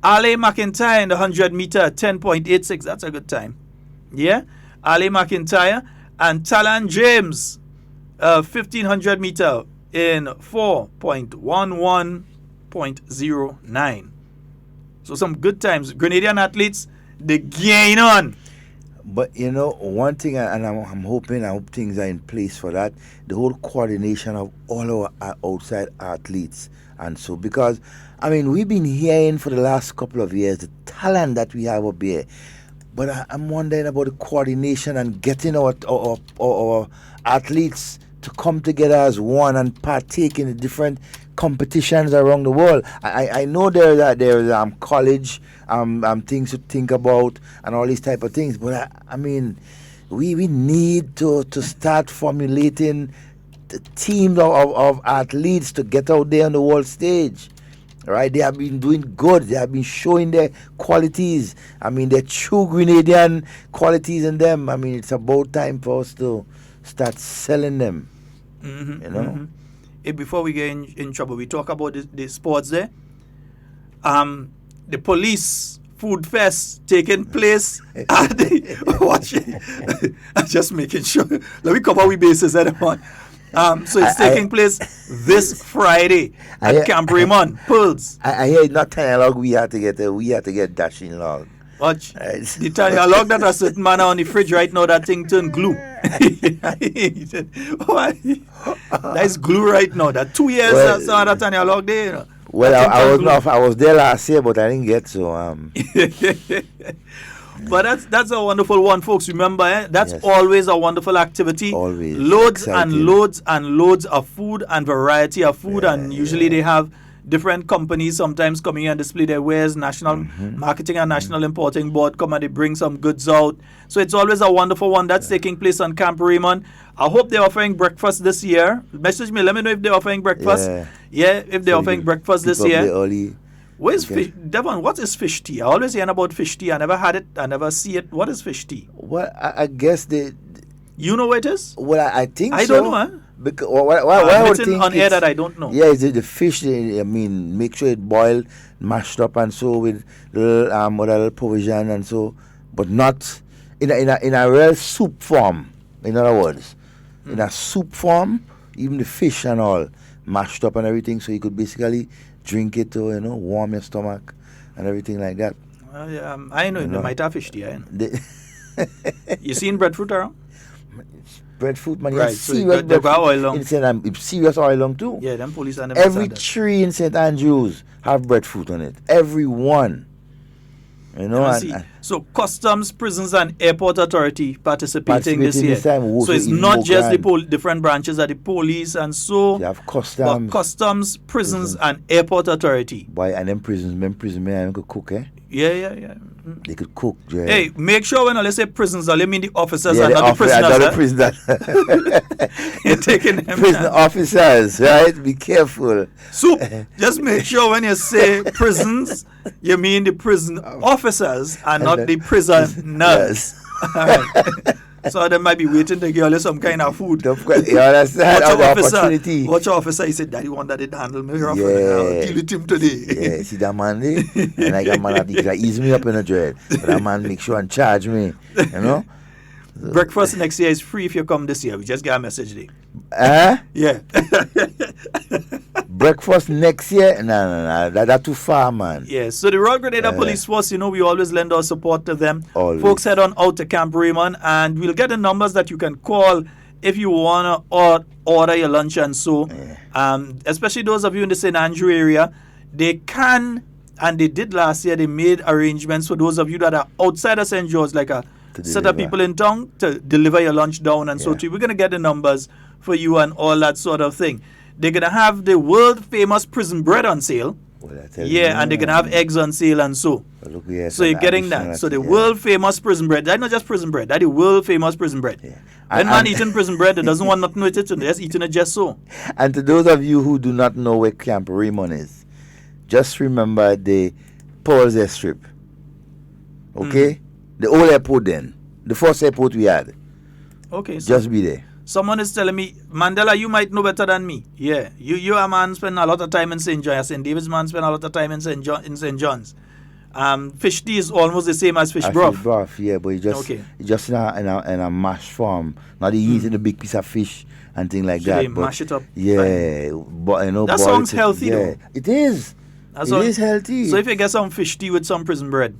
S2: Ale McIntyre in the 100 meter, 10.86. That's a good time. Yeah? Ale McIntyre. And Talan James, 1500 meter in 4.11.09. So some good times. Grenadian athletes, they gain on.
S3: But you know, one thing, and I hope things are in place for that, the whole coordination of all our outside athletes. And so, because, I mean, we've been hearing for the last couple of years the talent that we have up here. But I'm wondering about the coordination and getting our athletes to come together as one and partake in the different competitions around the world. I know there's college things to think about and all these type of things, but I mean, we need to start formulating the team of athletes to get out there on the world stage. Right, they have been doing good. They have been showing their qualities. I mean, their true Grenadian qualities in them. I mean, it's about time for us to start selling them. Mm-hmm, you know. Mm-hmm.
S2: Hey, before we get in trouble, we talk about the sports there. The police food fest taking place at the watch it. I'm just making sure. Let me cover we bases at one. So it's taking place this Friday at Camp Raymond, Pearls.
S3: I hear not tiny log we had to get dashing log.
S2: Watch. The tiny log that a certain man on the fridge right now, that thing turned glue. That's glue right now. That 2 years saw that tiny log there. You know.
S3: Well, I was there last year, but I didn't get so.
S2: But that's a wonderful one, folks. Remember, that's always a wonderful activity.
S3: Always.
S2: Loads
S3: exciting.
S2: And loads and loads of food and variety of food. And usually they have different companies sometimes coming and display their wares. National Marketing and National Importing Board come and they bring some goods out. So it's always a wonderful one that's taking place on Camp Raymond. I hope they're offering breakfast this year. Message me. Let me know if they're offering breakfast. Yeah, if they're offering breakfast this year. Where's fish? Devon, what is fish tea? I always hear about fish tea. I never had it. I never see it. What is fish tea?
S3: Well, I guess
S2: you know what it is?
S3: Well, I think so.
S2: I don't know, huh?
S3: Because why
S2: would think on air that I don't know.
S3: Yeah, it's the fish. I mean, make sure it boiled, mashed up, and so with little provision and so, but not in a real soup form. In other words, in a soup form, even the fish and all mashed up and everything, so you could basically drink it to, warm your stomach and everything like that.
S2: I know, they might have fish tea. You seen breadfruit around?
S3: Breadfruit, man.
S2: Right, so they've got oil long.
S3: It's serious oil long too.
S2: Yeah, them police and them.
S3: Every tree in St. Andrews have breadfruit on it. Every one.
S2: So Customs, Prisons and Airport Authority participating this year. So it's not just the different branches of the police and so.
S3: They have Customs.
S2: But Customs, Prisons and Airport Authority.
S3: Boy, and them prisons, man, could cook, eh?
S2: Yeah.
S3: They could cook. Yeah.
S2: Hey, make sure when I say prisons, I mean the officers and not the prisoners. You're taking them.
S3: Prison officers, right? Be careful.
S2: So, just make sure when you say prisons, you mean the prison officers and not the prisoners. All right. So they might be waiting to give you some kind of food.
S3: You understand?
S2: Watch
S3: The
S2: your officer.
S3: opportunity.
S2: Watch your officer. He said, "Daddy want that didn't handle me rough.
S3: Yeah.
S2: I'll deal with him today."
S3: Yeah, see that man there? And like that man have to ease me up in the dread. But that man make sure and charge me. You know? So,
S2: Breakfast next year is free if you come this year. We just got a message there. Yeah.
S3: Breakfast next year? No. That's too far, man.
S2: Yeah. So the Royal Grenada Police Force, you know, we always lend our support to them.
S3: Always.
S2: Folks, head on out to Camp Raymond, and we'll get the numbers that you can call if you wanna order your lunch and so.
S3: Yeah.
S2: Especially those of you in the St. Andrew area, they can, and they did last year. They made arrangements for those of you that are outside of St. George, like a set of people in town to deliver your lunch down and so too. We're gonna get the numbers for you and all that sort of thing. They're gonna have the world famous prison bread on sale. And they're gonna have eggs on sale and so. So you're getting that. So the world famous prison bread. That's not just prison bread. That's the world famous prison bread. Yeah. When man eating prison bread, they doesn't want nothing with it, and they're just eating it just so.
S3: And to those of you who do not know where Camp Raymond is, just remember the Paul's Strip. Okay? The old airport then. The first airport we had.
S2: Okay. So
S3: just be there.
S2: someone is telling me, Mandela, you might know better than me. Yeah. You are a man spend a lot of time in St. John's. St. David's man spend a lot of time in St. John's. Fish tea is almost the same as fish broth.
S3: Fish broth, yeah, but it's just in a mash form. Not eating a big piece of fish and things like that.
S2: They mash it up.
S3: Yeah. But
S2: that sounds healthy though.
S3: It is. It is healthy.
S2: So if you get some fish tea with some prison bread.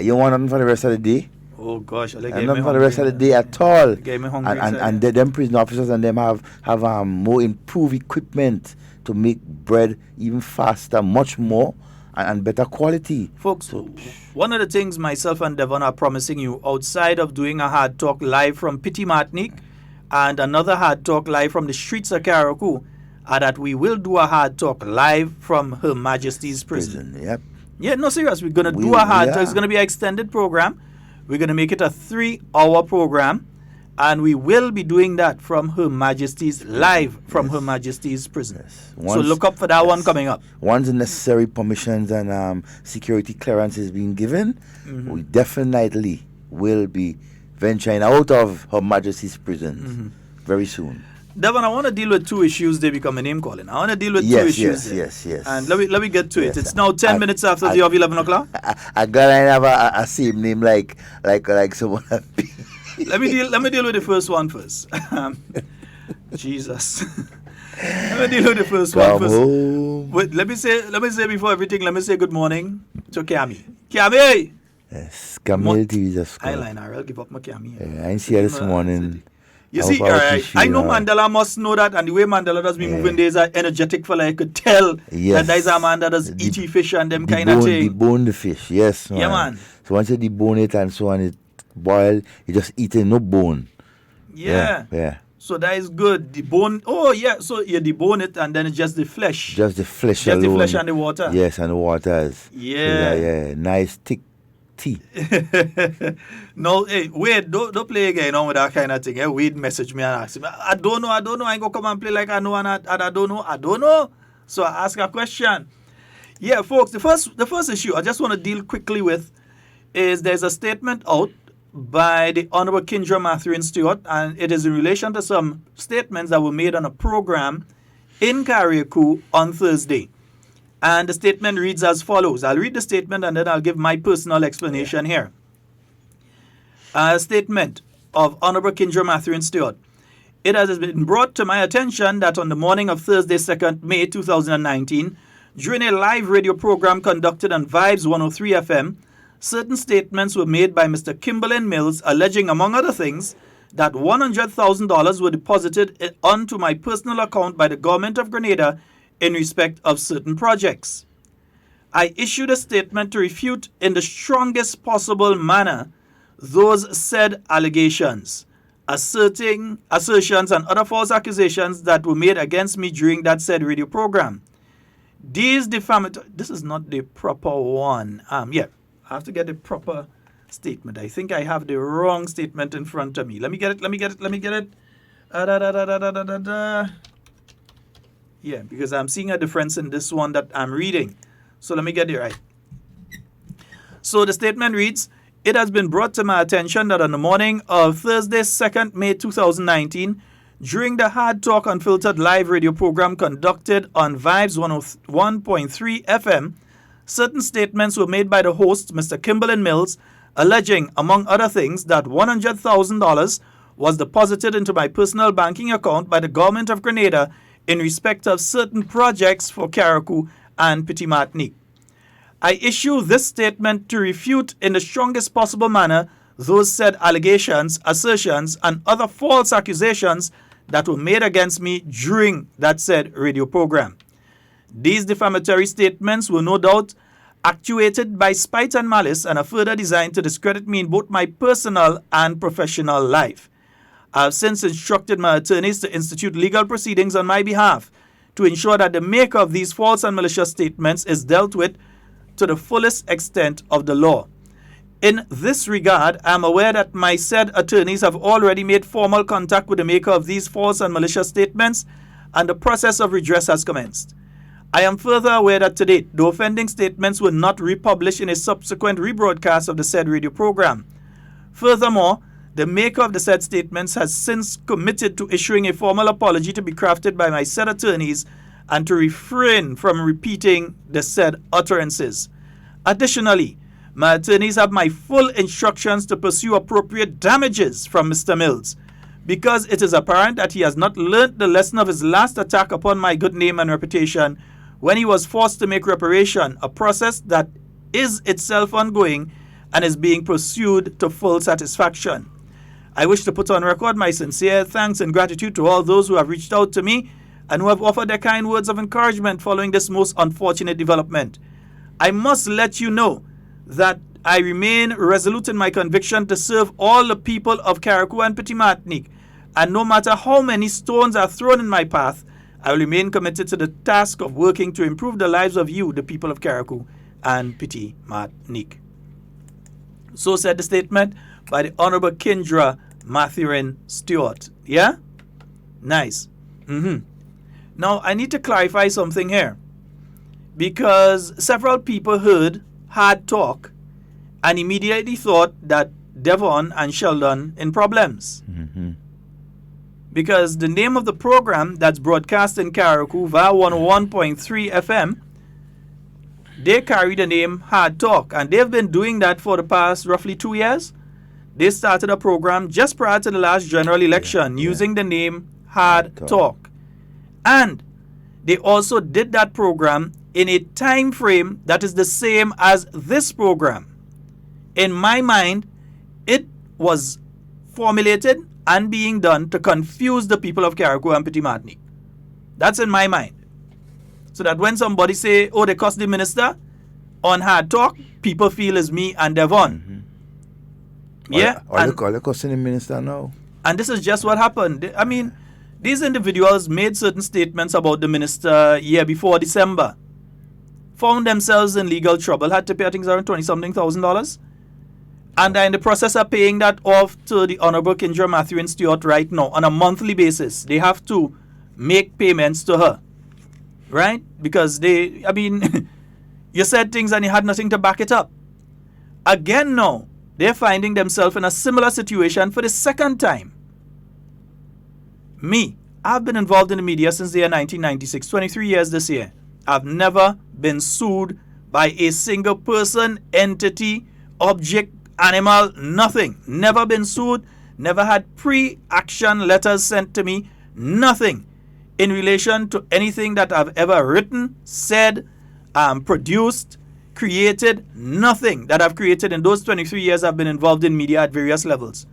S3: You want nothing for the rest of the day?
S2: Oh gosh,
S3: nothing for the rest of the day at all.
S2: Gave me hungry.
S3: And them prison officers and them have more improved equipment to make bread even faster, much more, and better quality.
S2: Folks, one of the things myself and Devon are promising you, outside of doing a hard talk live from Pity Martinique and another hard talk live from the streets of Carriacou, are that we will do a hard talk live from Her Majesty's prison.
S3: Yep.
S2: Yeah, no, serious. We're going to do a hard talk. It's going to be an extended program. We're going to make it a 3-hour program. And we will be doing that from Her Majesty's live from Her Majesty's prison. Yes. So look up for that one coming up.
S3: Once the necessary permissions and security clearance is being given, we definitely will be venturing out of Her Majesty's prisons very soon.
S2: Devon, I want to deal with two issues. They become a name calling. I want to deal with two issues.
S3: Yes.
S2: And let me get to it. It's now 10 minutes after the 11 o'clock.
S3: I gotta have a same name like someone.
S2: Let me deal with the first one first. Jesus. Let me deal with the first one first. Wait, let me say before everything, let me say good morning to Kiami. Kiami!
S3: Yes, Camille TV just called.
S2: I'll give up my Kiami.
S3: I didn't see her this morning.
S2: You see, I know Mandela must know that, and the way Mandela does be moving, there's an energetic fella. I could tell that there's a man that does eat fish and them kind of thing.
S3: Debone the fish, yes. Man.
S2: Yeah, man.
S3: So once you debone it and so on, it boil, you just eat it, no bone.
S2: Yeah. So that is good. The bone, so you debone it and then it's just the flesh.
S3: Just the flesh alone.
S2: Just the flesh and the water.
S3: Yes, and the water is.
S2: Yeah.
S3: Nice, thick tea.
S2: No, hey, Wade, don't play again on with that kind of thing. Hey, Wade message me and ask me, I don't know. I ain't gonna come and play like I know and I don't know. So I ask a question. Yeah, folks, the first issue I just want to deal quickly with is there's a statement out by the Honorable Kindra Mathurin Stewart, and it is in relation to some statements that were made on a program in Carriacou on Thursday. And the statement reads as follows. I'll read the statement and then I'll give my personal explanation here. A statement of Honorable Kindra Mathurin Stewart. It has been brought to my attention that on the morning of Thursday, 2nd May 2019, during a live radio program conducted on WeiVybz 103 FM, certain statements were made by Mr. Kimberlin Mills alleging, among other things, that $100,000 were deposited onto my personal account by the government of Grenada in respect of certain projects. I issued a statement to refute in the strongest possible manner those said allegations, assertions and other false accusations that were made against me during that said radio program. These defamatory... This is not the proper one. I have to get the proper statement. I think I have the wrong statement in front of me. Let me get it. Yeah, because I'm seeing a difference in this one that I'm reading. So let me get it right. So the statement reads, It has been brought to my attention that on the morning of Thursday, 2nd May 2019, during the Hard Talk Unfiltered live radio program conducted on WeiVybz 101.3 FM, certain statements were made by the host, Mr. Kimberlin Mills, alleging, among other things, that $100,000 was deposited into my personal banking account by the government of Grenada in respect of certain projects for Carriacou and Petit Martinique. I issue this statement to refute in the strongest possible manner those said allegations, assertions, and other false accusations that were made against me during that said radio program. These defamatory statements were no doubt actuated by spite and malice and are further designed to discredit me in both my personal and professional life. I have since instructed my attorneys to institute legal proceedings on my behalf to ensure that the maker of these false and malicious statements is dealt with to the fullest extent of the law. In this regard, I am aware that my said attorneys have already made formal contact with the maker of these false and malicious statements, and the process of redress has commenced. I am further aware that to date, the offending statements were not republished in a subsequent rebroadcast of the said radio program. Furthermore, the maker of the said statements has since committed to issuing a formal apology to be crafted by my said attorneys and to refrain from repeating the said utterances. Additionally, my attorneys have my full instructions to pursue appropriate damages from Mr. Mills, because it is apparent that he has not learnt the lesson of his last attack upon my good name and reputation when he was forced to make reparation, a process that is itself ongoing and is being pursued to full satisfaction. I wish to put on record my sincere thanks and gratitude to all those who have reached out to me and who have offered their kind words of encouragement following this most unfortunate development. I must let you know that I remain resolute in my conviction to serve all the people of Carriacou and Petit Martinique, and no matter how many stones are thrown in my path, I will remain committed to the task of working to improve the lives of you, the people of Carriacou and Petit Martinique. So said the statement by the Honorable Kindra Mathurin Stewart. Yeah? Nice. Now, I need to clarify something here, because several people heard Hard Talk and immediately thought that Devon and Sheldon in problems. Because the name of the program that's broadcast in Carriacou via 101.3 FM, they carry the name Hard Talk, and they've been doing that for the past roughly 2 years. They started a program just prior to the last general election using the name Hard Talk. And they also did that program in a time frame that is the same as this program. In my mind, it was formulated and being done to confuse the people of Carriacou and Petit Martinique. That's in my mind. So that when somebody say, oh, they cuss the minister on Hard Talk, people feel it's me and Devon. Yeah.
S3: Or they cussing the minister now.
S2: And this is just what happened. I mean, these individuals made certain statements about the minister year before December, found themselves in legal trouble, had to pay, I think, around $20-something thousand, and are in the process of paying that off to the Honorable Kindra Mathurin Stewart right now on a monthly basis. They have to make payments to her, right? Because they, I mean, you said things and you had nothing to back it up. Again now, they're finding themselves in a similar situation for the second time. Me, I've been involved in the media since the year 1996, 23 years this year. I've never been sued by a single person, entity, object, animal, nothing. Never been sued, never had pre-action letters sent to me, nothing in relation to anything that I've ever written, said, produced, created, nothing that I've created in those 23 years I've been involved in media at various levels.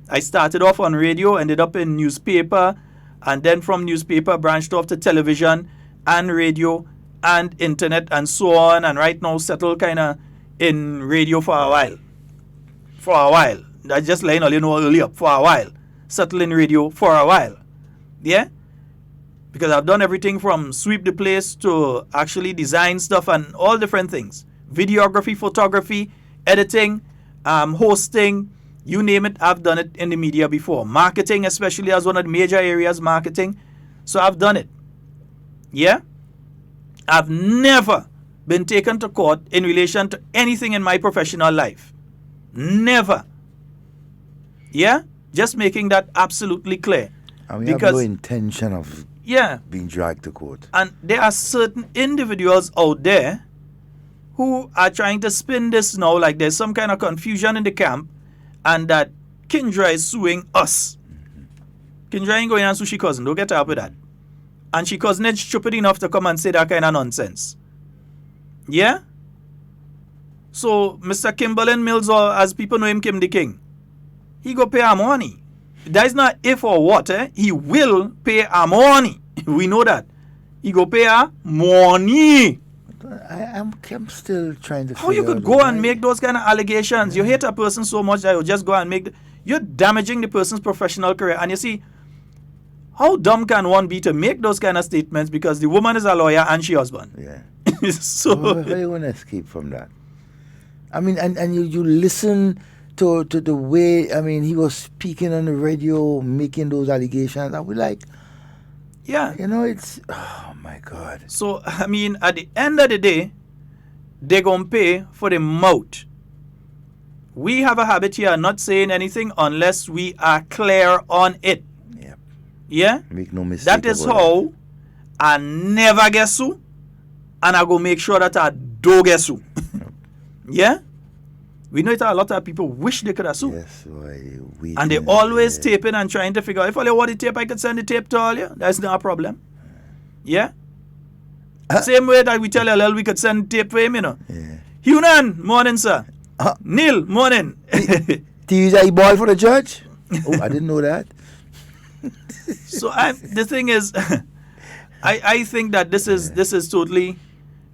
S2: I started off on radio, ended up in newspaper, and then from newspaper branched off to television and radio and internet and so on, and right now settled kind of in radio for a while. I just letting all you know earlier, for a while. Settled in radio for a while. Yeah? Because I've done everything from sweep the place to actually design stuff and all different things. Videography, photography, editing, hosting, you name it, I've done it in the media before. Marketing, especially as one of the major areas, marketing. So I've done it. Yeah? I've never been taken to court in relation to anything in my professional life. Never. Yeah? Just making that absolutely clear.
S3: And we have no intention of being dragged to court.
S2: And there are certain individuals out there who are trying to spin this now like there's some kind of confusion in the camp and that Kindra is suing us. Kindra ain't going and sue she cousin. Don't get up with that. And she cousin is stupid enough to come and say that kind of nonsense. Yeah? So, Mr. Kimberlin Mills, or as people know him, Kim the King, he go pay our money. That is not if or what, He will pay our money. We know that. He go pay our money.
S3: I'm still trying to
S2: How you could go and make those kind of allegations? You hate a person so much that you just go and make... You're damaging the person's professional career. And you see, how dumb can one be to make those kind of statements because the woman is a lawyer and she husband?
S3: Yeah.
S2: So...
S3: How are you going to escape from that? I mean, and you listen to the way, I mean, he was speaking on the radio, making those allegations. And we're like...
S2: Yeah.
S3: You know, it's... Oh, my God.
S2: So, I mean, at the end of the day, they're going to pay for the mouth. We have a habit here of not saying anything unless we are clear on it.
S3: Yep.
S2: Yeah?
S3: Make no mistake.
S2: That is how I never get sued, and I go make sure that I do get sued. Yeah? We know that a lot of people wish they could have sued.
S3: Yes,
S2: and they always taping and trying to figure out, if all you want the tape, I could send the tape to all you. That's not a problem. Yeah? Same way that we tell LL we could send tape for him, you know.
S3: Yeah.
S2: Hunan, morning, sir. Neil, morning.
S3: Use a ball for the judge? Oh, I didn't know that.
S2: So the thing is, I think that this is totally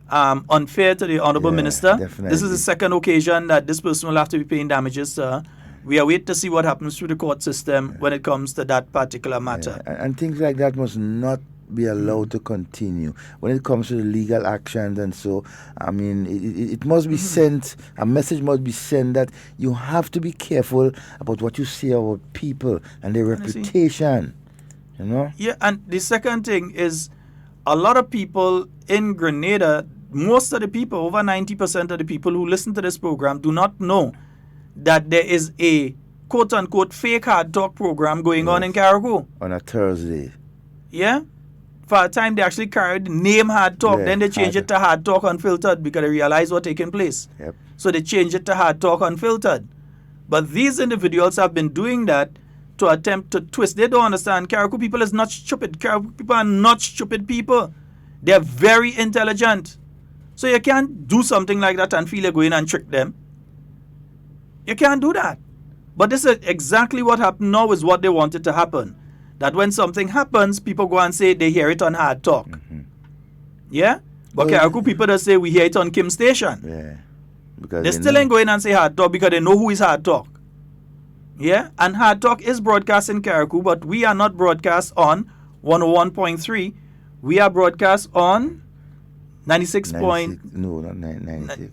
S2: unfair to the Honorable Minister.
S3: Definitely.
S2: This is the second occasion that this person will have to be paying damages. We are waiting to see what happens through the court system when it comes to that particular matter.
S3: And things like that must not be allowed to continue. When it comes to the legal actions and so, I mean, it must be sent, a message must be sent that you have to be careful about what you say about people and their reputation, you know?
S2: Yeah, and the second thing is a lot of people in Grenada, most of the people, over 90% of the people who listen to this program do not know that there is a quote-unquote fake hard talk program going on in Carriacou.
S3: On a Thursday.
S2: Yeah? For a time, they actually carried the name Hard Talk. Then they changed it to Hard Talk Unfiltered because they realized what taking place.
S3: Yep.
S2: So they changed it to Hard Talk Unfiltered. But these individuals have been doing that to attempt to twist. They don't understand. Carriacou people is not stupid. Carriacou people are not stupid people. They're very intelligent. So you can't do something like that and feel you're going and trick them. You can't do that. But this is exactly what happened now is what they wanted to happen. That when something happens, people go and say they hear it on Hard Talk. Mm-hmm. Yeah? But Carriacou people just say we hear it on Kim Station.
S3: Yeah. Because
S2: they still ain't going and say Hard Talk because they know who is Hard Talk. Yeah? And Hard Talk is broadcast in Carriacou, but we are not broadcast on 101.3. We are broadcast on 96.
S3: No, not 96.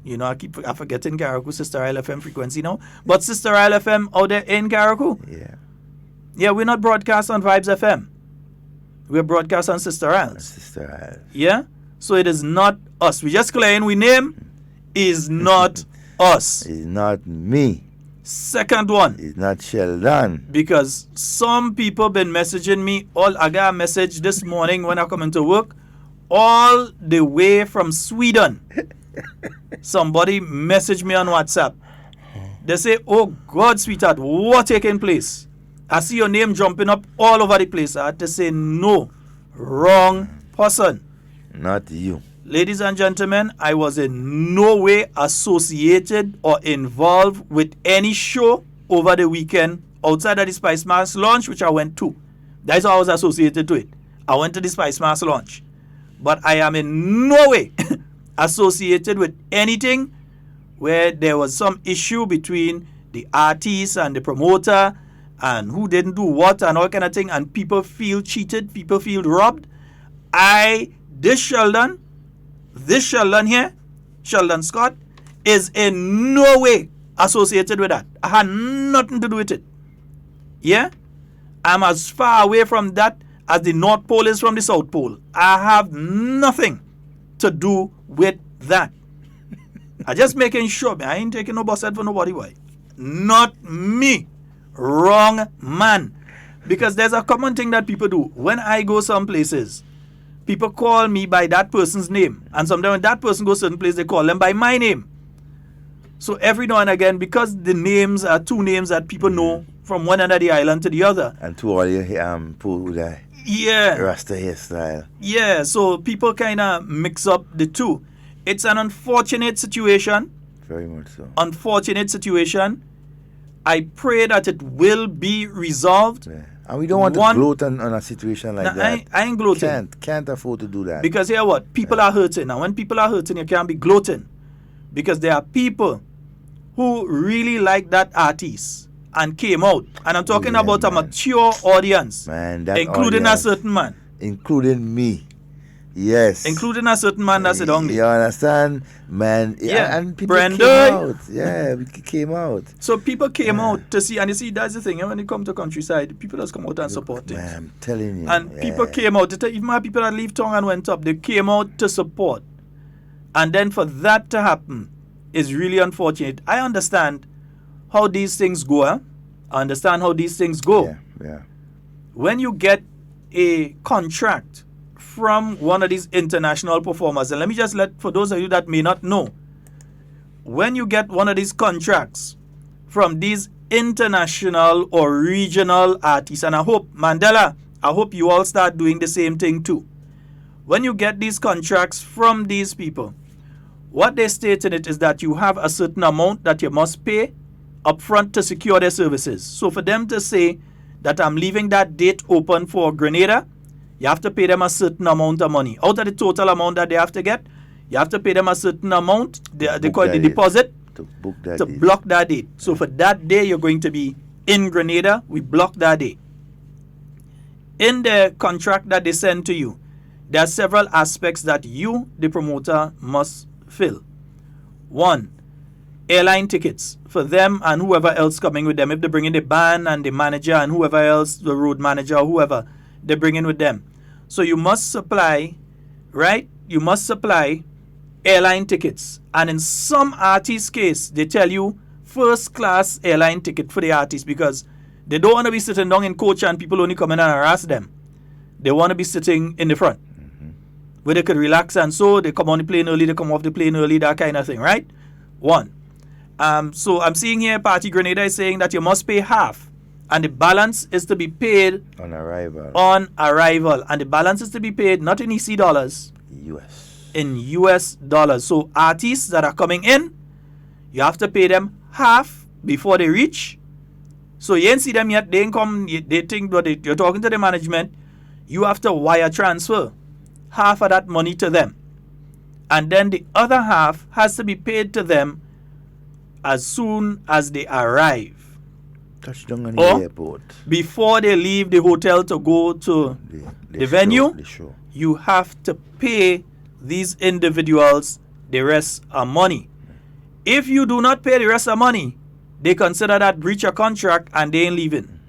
S2: You know, I forgetting Carriacou Sister Isle FM frequency now. But Sister Isle FM out there in Carriacou.
S3: Yeah.
S2: Yeah, we're not broadcast on WeiVybz FM. We're broadcast on Sister Isles.
S3: Sister Isles.
S2: Yeah? So it is not us. We just claim we name is not us.
S3: It's not me.
S2: Second one.
S3: It's not Sheldon.
S2: Because some people been messaging me. I got a message this morning when I come into work. All the way from Sweden. Somebody messaged me on WhatsApp. They say, oh God, sweetheart, what taking place? I see your name jumping up all over the place. I had to say, no, wrong person.
S3: Not you.
S2: Ladies and gentlemen, I was in no way associated or involved with any show over the weekend outside of the Spice Mass launch, which I went to. That's how I was associated to it. I went to the Spice Mass launch. But I am in no way associated with anything where there was some issue between the artist and the promoter and who didn't do what and all kind of thing, and people feel cheated, people feel robbed. This Sheldon here, Sheldon Scott, is in no way associated with that. I had nothing to do with it. Yeah? I'm as far away from that as the North Pole is from the South Pole. I have nothing to do with that. I just making sure. I ain't taking no bus head for nobody. Why? Not me. Wrong man. Because there's a common thing that people do. When I go some places, people call me by that person's name. And sometimes when that person goes certain place, they call them by my name. So every now and again, because the names are two names that people know from one end of the island to the other.
S3: And to all your poor Rasta hairstyle.
S2: Yeah, so people kind of mix up the two. It's an unfortunate situation.
S3: Very much so.
S2: Unfortunate situation. I pray that it will be resolved.
S3: Yeah. And we don't want to gloat on a situation like that.
S2: I ain't gloating.
S3: Can't afford to do that.
S2: Because here what? People are hurting. And when people are hurting, you can't be gloating. Because there are people who really like that artist and came out. And I'm talking about a mature audience.
S3: Man, that
S2: including
S3: audience,
S2: a certain man.
S3: Including me. Yes.
S2: Including a certain man that's it hungry.
S3: You understand? Man.
S2: Yeah.
S3: And people
S2: Brenda.
S3: came out. Yeah, we came out.
S2: So people came out to see, and you see, that's the thing. When you come to countryside, people just come out and support things.
S3: Man, I'm telling you.
S2: And people came out. Even my people that leave town and went up, they came out to support. And then for that to happen is really unfortunate. I understand how these things go. I understand how these things go.
S3: Yeah.
S2: When you get a contract from one of these international performers, and let me just for those of you that may not know, when you get one of these contracts from these international or regional artists, and I hope, Mandela, I hope you all start doing the same thing too. When you get these contracts from these people, what they state in it is that you have a certain amount that you must pay upfront to secure their services. So for them to say that I'm leaving that date open for Grenada, you have to pay them a certain amount of money. Out of the total amount that they have to get, you have to pay them a certain amount, they call it the deposit, to block that date. So for that day, you're going to be in Grenada, we block that day. In the contract that they send to you, there are several aspects that you, the promoter, must fill. One, airline tickets for them and whoever else coming with them. If they bring in the band and the manager and whoever else, the road manager or whoever, they bring in with them. So you must supply, right? You must supply airline tickets. And in some artists' case, they tell you first class airline ticket for the artist because they don't want to be sitting down in coach and people only come in and harass them. They want to be sitting in the front where they could relax, and so they come on the plane early, they come off the plane early, that kind of thing, right? One. So I'm seeing here Party Grenada is saying that you must pay half, and the balance is to be paid
S3: on arrival.
S2: And the balance is to be paid not in EC dollars, in US dollars. So artists that are coming in, you have to pay them half before they reach. So you ain't see them yet, they ain't come, they think that you're talking to the management, you have to wire transfer half of that money to them. And then the other half has to be paid to them as soon as they arrive.
S3: Touchdown on the airport.
S2: Before they leave the hotel to go to the venue, you have to pay these individuals the rest of money. If you do not pay the rest of money, they consider that breach of contract and they ain't leaving.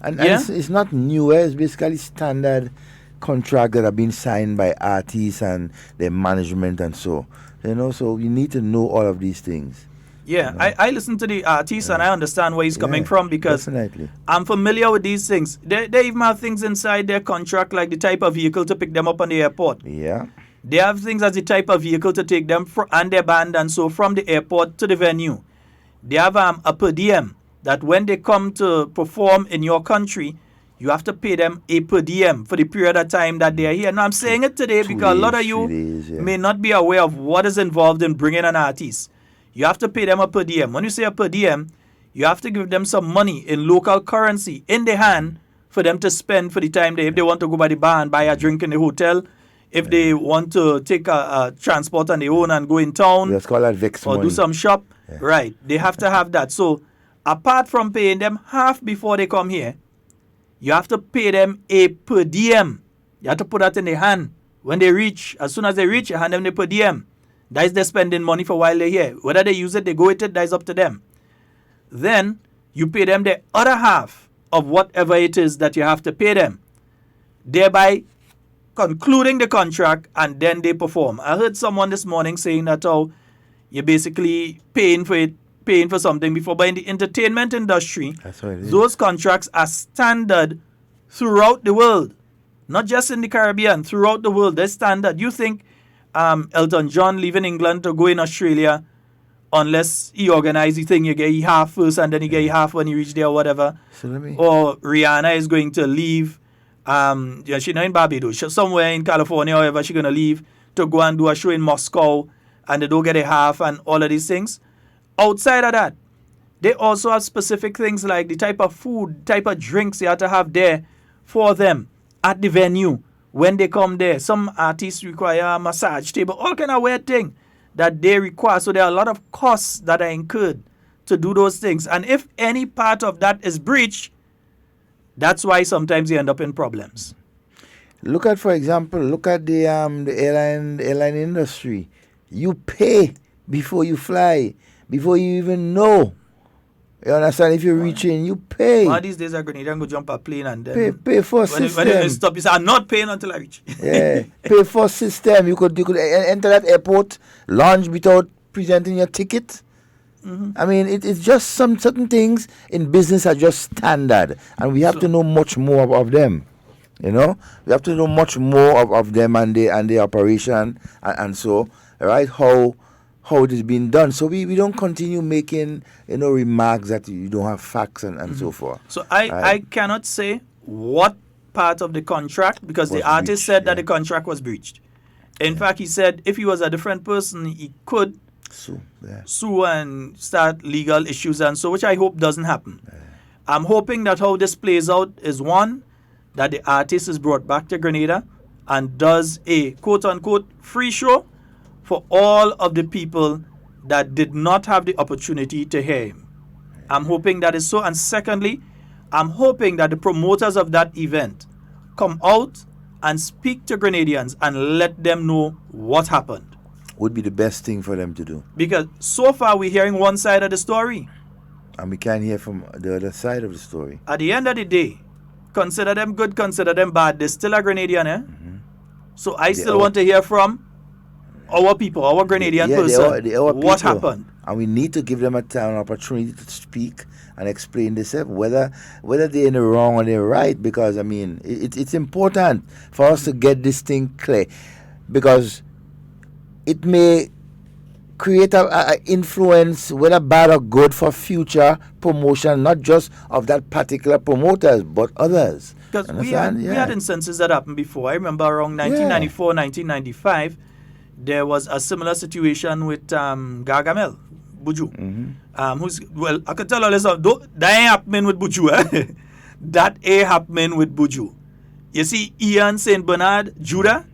S3: And it's not new, it's basically standard contract that have been signed by artists and their management and so. So you need to know all of these things.
S2: Yeah, I listen to the artist and I understand where he's coming from because I'm familiar with these things. They even have things inside their contract like the type of vehicle to pick them up on the airport.
S3: Yeah.
S2: They have things as the type of vehicle to take them and their band and so from the airport to the venue. They have a per diem that when they come to perform in your country, you have to pay them a per diem for the period of time that they are here. Now, I'm saying it today because a lot of you may not be aware of what is involved in bringing an artist. You have to pay them a per diem. When you say a per diem, you have to give them some money in local currency in the hand for them to spend for the time if they want to go by the bar and buy a drink in the hotel, if they want to take a transport on their own and go in town
S3: let's call that Vex
S2: or
S3: money.
S2: Do some shop. Yeah. Right. They have to have that. So apart from paying them half before they come here, you have to pay them a per diem. You have to put that in their hand. When they reach, as soon as they reach, you hand them the per diem. That is they're spending money for while they're here. Whether they use it, they go with it, that is up to them. Then you pay them the other half of whatever it is that you have to pay them, thereby concluding the contract, and then they perform. I heard someone this morning saying that, You're basically paying for something before. But in the entertainment industry,
S3: That's what it is.
S2: those contracts are standard throughout the world, not just in the Caribbean, throughout the world. They're standard. You think Elton John leaving England to go in Australia, unless he organize the thing, you get half first and then you get half when you reach there or whatever.
S3: So let me.
S2: Or Rihanna is going to leave, she's not in Barbados, she's somewhere in California, however she's going to leave to go and do a show in Moscow, and they don't get a half and all of these things. Outside of that, they also have specific things like the type of food, type of drinks you have to have there for them at the venue when they come there. Some artists require a massage table, all kind of weird thing that they require. So there are a lot of costs that are incurred to do those things. And if any part of that is breached, that's why sometimes you end up in problems.
S3: Look at, for example, the airline industry. You pay before you fly, before you even know. You understand? If you reach in, you pay.
S2: One of these days, I'm going to go jump a plane and then
S3: Pay for system.
S2: when you stop, you say, I'm not paying until I reach.
S3: Yeah, pay for system. You could enter that airport, launch without presenting your ticket. I mean, it's just some certain things in business are just standard, and we have to know much more of them. You know, we have to know much more of them and the operation and so right how it is being done. So we don't continue making remarks that you don't have facts and so forth.
S2: So I cannot say what part of the contract, because the artist said that the contract was breached. In fact, he said if he was a different person, he could sue and start legal issues and so, which I hope doesn't happen. I'm hoping that how this plays out is, one, that the artist is brought back to Grenada and does a quote-unquote free show for all of the people that did not have the opportunity to hear him. I'm hoping that is so. And secondly, I'm hoping that the promoters of that event come out and speak to Grenadians and let them know what happened.
S3: Would be the best thing for them to do.
S2: Because so far we're hearing one side of the story.
S3: And we can't hear from the other side of the story.
S2: At the end of the day, consider them good, consider them bad, they're still a Grenadian, eh? So I still want to hear from our people, our Grenadian person, what happened.
S3: And we need to give them an opportunity to speak and explain themselves, whether they're in the wrong or they're right. Because, I mean, it's important for us to get this thing clear. Because it may create a influence, whether bad or good, for future promotion, not just of that particular promoters, but others.
S2: Because we had instances that happened before. I remember around 1994, 1995, there was a similar situation with Gargamel, Buju. Who's, well, I could tell all this, that ain't happening with Buju. Eh? That ain't happening with Buju. You see, Ian St. Bernard, Judah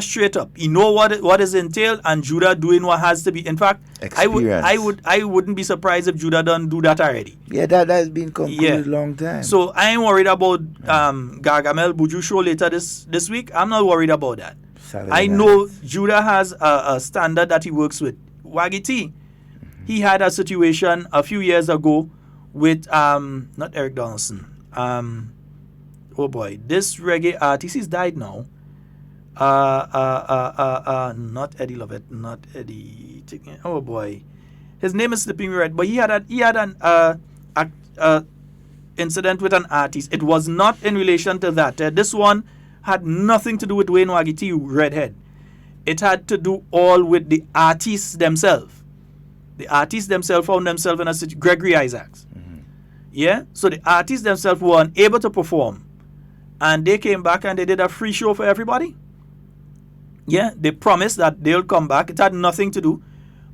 S2: straight up. He know what is entailed, and Judah doing what has to be. In fact, I wouldn't be surprised if Judah done do that already.
S3: Yeah, that has been concluded a long time.
S2: So I ain't worried about Gargamel Buju show later this week. I'm not worried about that. I know Judah has a standard that he works with. Wagiti, he had a situation a few years ago with not Eric Donaldson. Oh boy, this reggae artist, he's died now. Not Eddie Lovett, not Eddie. Oh boy, his name is slipping me right. But he had an incident with an artist. It was not in relation to that. This one had nothing to do with Wayne Wagiti, Redhead. It had to do all with the artists themselves. The artists themselves found themselves in a situation. Gregory Isaacs. Yeah, so the artists themselves were unable to perform, and they came back and they did a free show for everybody. Yeah, they promised that they'll come back. It had nothing to do.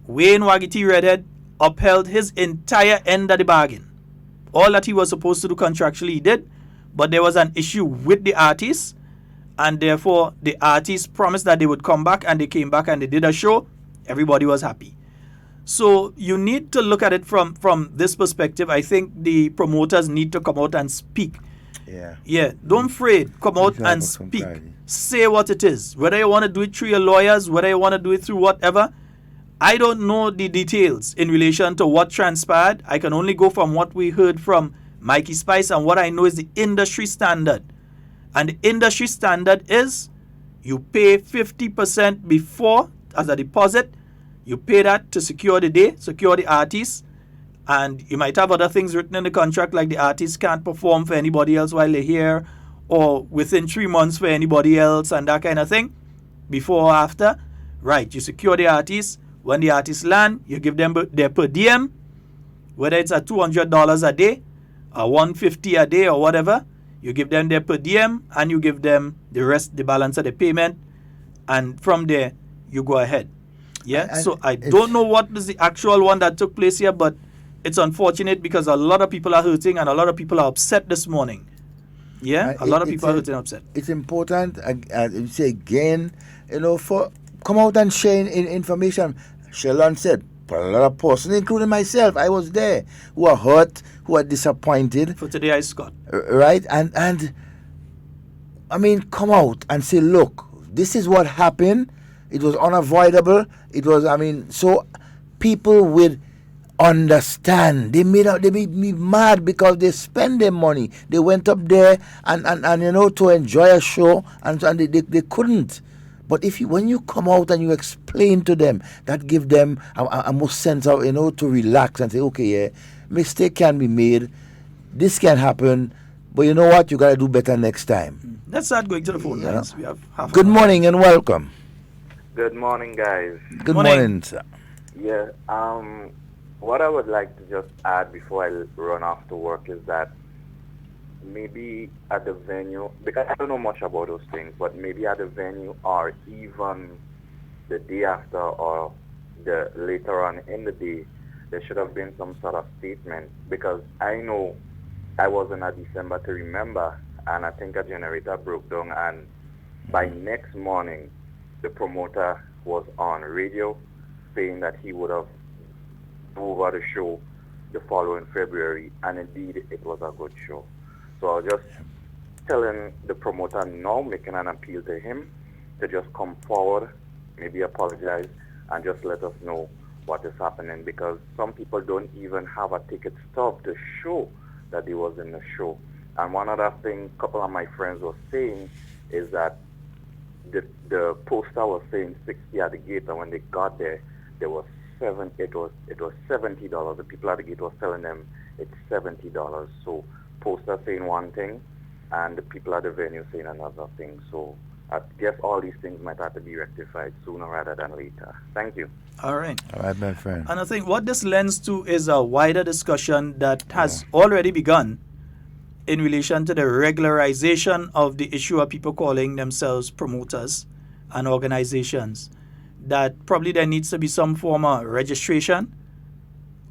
S2: Wayne Wagiti Redhead upheld his entire end of the bargain. All that he was supposed to do contractually, he did. But there was an issue with the artists, and therefore the artists promised that they would come back, and they came back and they did a show. Everybody was happy. So you need to look at it from this perspective. I think the promoters need to come out and speak. Yeah, don't afraid. Come out and speak. Say what it is. Whether you want to do it through your lawyers, whether you want to do it through whatever. I don't know the details in relation to what transpired. I can only go from what we heard from Mikey Spice, and what I know is the industry standard. And the industry standard is you pay 50% before as a deposit You pay that to secure the day, secure the artist, and you might have other things written in the contract like the artist can't perform for anybody else while they're here, or within 3 months for anybody else and that kind of thing, before or after. Right, you secure the artist. When the artists land, you give them their per diem, whether it's at $200 a day, or $150 a day or whatever. You give them their per diem and you give them the rest, the balance of the payment, and from there you go ahead. Yeah, so I don't know what is the actual one that took place here, but it's unfortunate because a lot of people are hurting and a lot of people are upset this morning. Yeah, a lot of people are hurting and upset.
S3: It's important, I say again, for come out and share information. Sheldon said, for a lot of persons, including myself, I was there, who are hurt, who are disappointed.
S2: For today, I Scott.
S3: Right? And I mean, come out and say, look, this is what happened. It was unavoidable. It was, so people will understand. They made me mad because they spend their money. They went up there and to enjoy a show and they couldn't. But when you come out and you explain to them, that give them a more sense of, to relax and say, okay, yeah, mistake can be made. This can happen. But you know what? You got to do better next time.
S2: Let's start going to the phone lines. We have half
S3: Good morning and welcome.
S4: Good morning, guys.
S3: Good morning, sir.
S4: Yeah, what I would like to just add before I run off to work is that maybe at the venue, because I don't know much about those things, but maybe at the venue or even the day after or the later on in the day, there should have been some sort of statement, because I know I wasn't at December to remember, and I think a generator broke down, and by next morning, the promoter was on radio saying that he would have over the show the following February, and indeed it was a good show. So I was just telling the promoter now, making an appeal to him to just come forward, maybe apologize, and just let us know what is happening, because some people don't even have a ticket stub to show that they was in the show. And one other thing a couple of my friends were saying is that the poster was saying 60 at the gate, and when they got there, there was it was $70. The people at the gate was telling them it's $70. So poster saying one thing, and the people at the venue saying another thing. So I guess all these things might have to be rectified sooner rather than later. Thank you.
S2: All right.
S3: All right, my friend.
S2: And I think what this lends to is a wider discussion that has already begun in relation to the regularization of the issue of people calling themselves promoters and organizations. That probably there needs to be some form of registration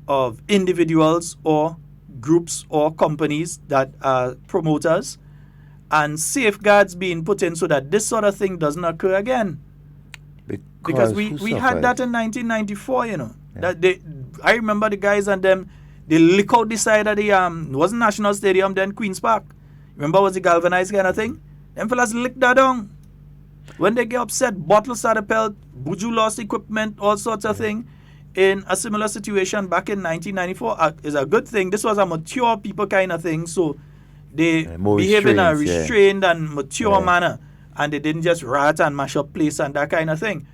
S2: of individuals or groups or companies that are promoters, and safeguards being put in so that this sort of thing doesn't occur again. Because we had that in 1994,
S3: Yeah.
S2: That I remember the guys and them, they lick out the side of the it wasn't National Stadium, then Queen's Park. Remember, it was the galvanized kind of thing? Them fellas lick that down. When they get upset, bottles started pelt, Buju lost equipment, all sorts of things. In a similar situation back in 1994 is a good thing. This was a mature people kind of thing, so they behave in a restrained and mature manner, and they didn't just riot and mash up place and that kind of thing.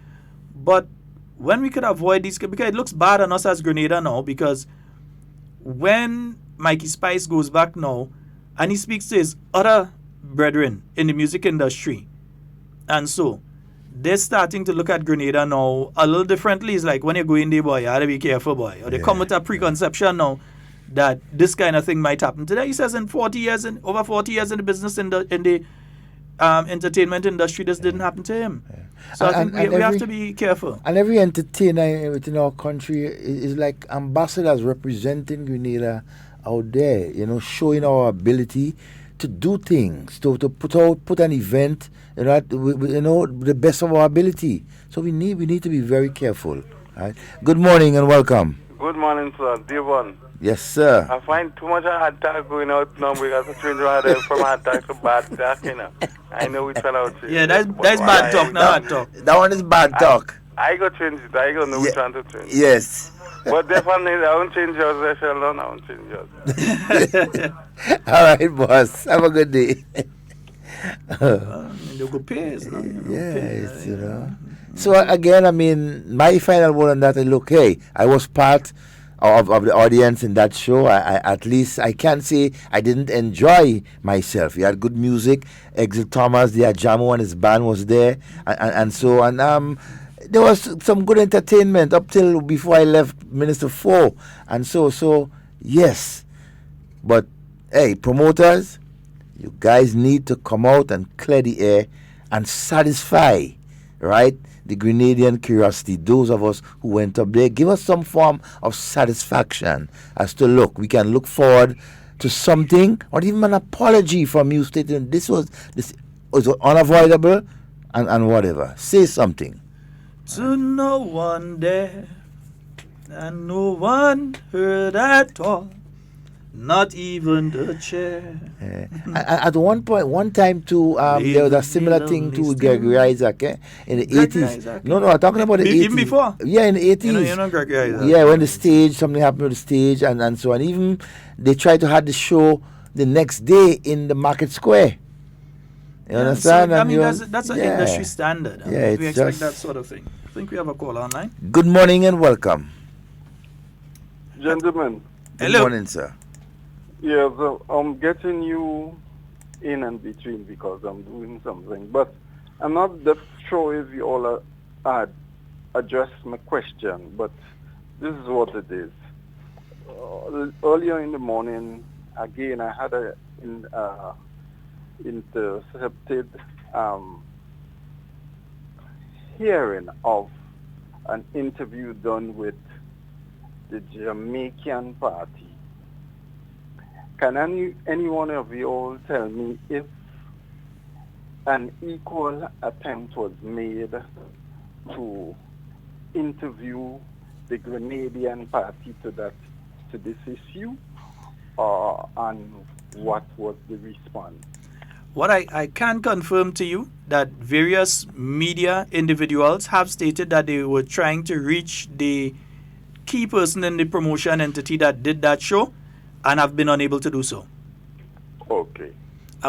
S2: But when we could avoid these, because it looks bad on us as Grenada now, because when Mikey Spice goes back now and he speaks to his other brethren in the music industry, and so they're starting to look at Grenada now a little differently. It's like when you go in there, boy, you have to be careful, boy. Or they come with a preconception now that this kind of thing might happen. Today, he says over 40 years in the business in the entertainment industry, this didn't happen to him. So I think we have to be careful.
S3: And every entertainer within our country is like ambassadors representing Grenada out there, showing our ability to do things, to put an event, the best of our ability. So we need to be very careful. Right? Good morning and welcome.
S5: Good morning, sir. Devon.
S3: Yes, sir.
S5: I find too much of HARDTALK going out now because the change rather from HARDTALK to bad talk, I know which one I would say.
S2: Yeah, that's bad talk, not hard talk.
S3: That one is bad talk.
S5: I go change it. I go know which one to change.
S3: Yes.
S5: But definitely, I won't change yours, Sheldon. I won't change yours.
S3: All right, boss. Have a good day.
S2: You go pay,
S3: Yes, So again, I mean, my final word on that is, look, hey, I was part of the audience in that show. I at least I can say I didn't enjoy myself. We had good music. Exil Thomas, the Ajamo and his band was there, and so on. There was some good entertainment up till before I left Minister 4, and so yes. But hey, promoters, you guys need to come out and clear the air and satisfy, right, the Grenadian curiosity. Those of us who went up there, give us some form of satisfaction as to, look, we can look forward to something, or even an apology from you stating this was unavoidable and whatever. Say something.
S2: To no one there, and no one heard at all. Not even the chair.
S3: At one time too, there was a similar thing to Gregory Isaac in the 80s. No, I'm talking about the 80s.
S2: Even before?
S3: Yeah, in the 80s.
S2: You know Gregory Isaac.
S3: Yeah, when the stage, something happened with the stage and so on. Even they tried to have the show the next day in the Market Square. You understand?
S2: So, I mean, that's an industry standard. I mean, we
S3: it's
S2: expect
S3: just
S2: that sort of thing. I think we have a call online.
S3: Good morning and welcome.
S5: Gentlemen.
S3: Good
S2: Hello.
S3: morning, sir.
S5: Yeah, so I'm getting you in and between because I'm doing something. But I'm not that sure if you all had addressed my question, but this is what it is. Earlier in the morning, again, I had a intercepted hearing of an interview done with the Jamaican Party. Can any one of you all tell me if an equal attempt was made to interview the Grenadian Party to this issue, and what was the response?
S2: What I can confirm to you that various media individuals have stated that they were trying to reach the key person in the promotion entity that did that show and have been unable to do so.
S5: Okay.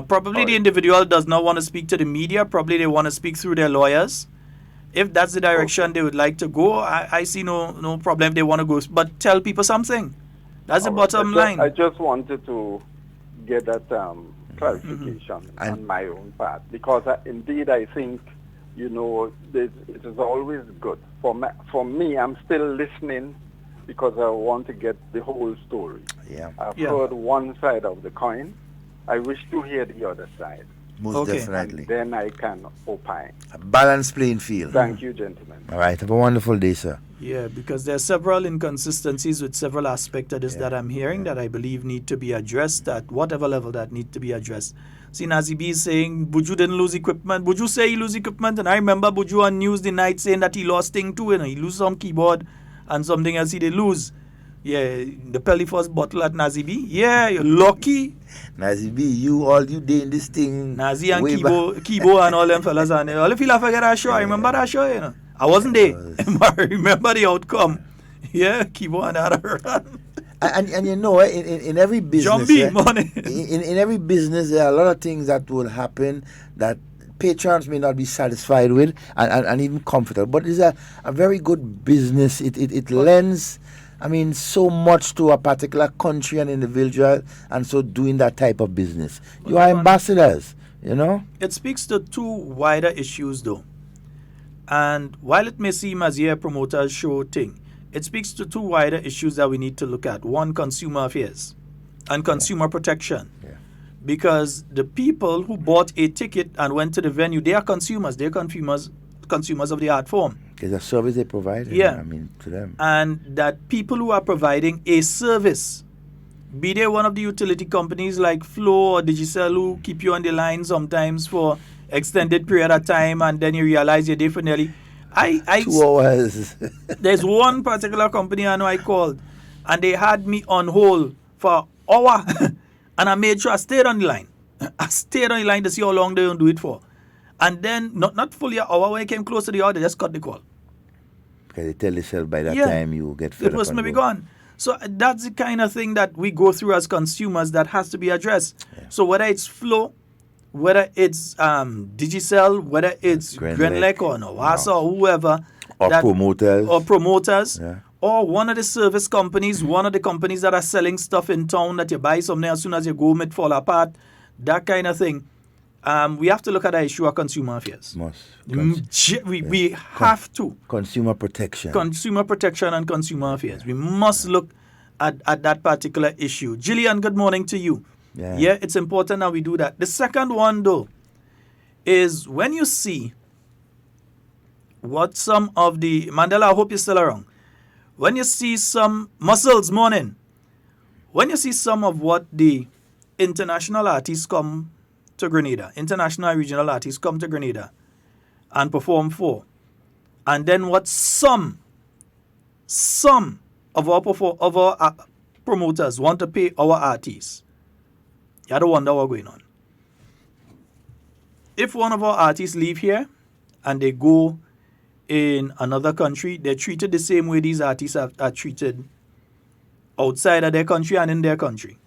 S2: Probably the individual does not want to speak to the media. Probably they want to speak through their lawyers. If that's the direction they would like to go, I see no problem if they want to go. But tell people something. That's the bottom line.
S5: I just wanted to get that clarification on my own part, because indeed I think, it is always good. For me, I'm still listening because I want to get the whole story.
S3: Yeah.
S5: I've heard one side of the coin. I wish to hear the other side.
S3: Most definitely.
S5: And then I can opine.
S3: A balanced playing field.
S5: Thank you, gentlemen.
S3: All right. Have a wonderful day, sir.
S2: Yeah, because there are several inconsistencies with several aspects of this that I'm hearing that I believe need to be addressed at whatever level that need to be addressed. See, Nazi B is saying Buju didn't lose equipment. Buju say he lose equipment, and I remember Buju on news the night saying that he lost thing too. He lose some keyboard and something else he did lose. Yeah, the Pelifos bottle at Nazi B. Yeah, you're lucky.
S3: Nazi B, you did in this thing.
S2: Nazi and Kibo and all them fellas and all the feel forget that show. I remember that show, I wasn't there. I remember the outcome. Yeah, Kibo and that run.
S3: And in every business, in every business, there are a lot of things that will happen that patrons may not be satisfied with and even comfortable. But it's a very good business. It lends, so much to a particular country and individual, and so doing that type of business. You are ambassadors,
S2: It speaks to two wider issues, though. And while it may seem as a promoter's show thing, it speaks to two wider issues that we need to look at. One, consumer affairs and consumer protection.
S3: Yeah.
S2: Because the people who bought a ticket and went to the venue, they are consumers. They're consumers of the art form.
S3: There's a service they provide.
S2: Yeah.
S3: To them.
S2: And that people who are providing a service, be they one of the utility companies like Flow or Digicel, who keep you on the line sometimes for extended period of time, and then you realize you're there for nearly
S3: 2 hours.
S2: There's one particular company I know I called, and they had me on hold for an hour, and I made sure I stayed on the line. I stayed on the line to see how long they don't do it for. And then, not fully an hour, when I came close to the hour, they just cut the call.
S3: Because they tell yourself by that time you get fed
S2: the person may be gone. So that's the kind of thing that we go through as consumers that has to be addressed. Yeah. So whether it's Flow whether it's Digicel, whether it's Grenlec or Nawasa or whoever,
S3: or
S2: promoters,
S3: Yeah.
S2: or one of the service companies, one of the companies that are selling stuff in town that you buy something as soon as you go, it fall apart, that kind of thing. We have to look at the issue of consumer affairs. We have to.
S3: Consumer protection.
S2: Consumer protection and consumer affairs. We must look at that particular issue. Gillian, good morning to you. Yeah, it's important that we do that. The second one, though, is when you see what some of the... Mandela, I hope you're still around. When you see some... Muscles, morning. When you see some of what the international artists come to Grenada, international regional artists come to Grenada and perform for, and then what some of our promoters want to pay our artists, you have to wonder what's going on. If one of our artists leave here and they go in another country, they're treated the same way these artists are treated outside of their country and in their country.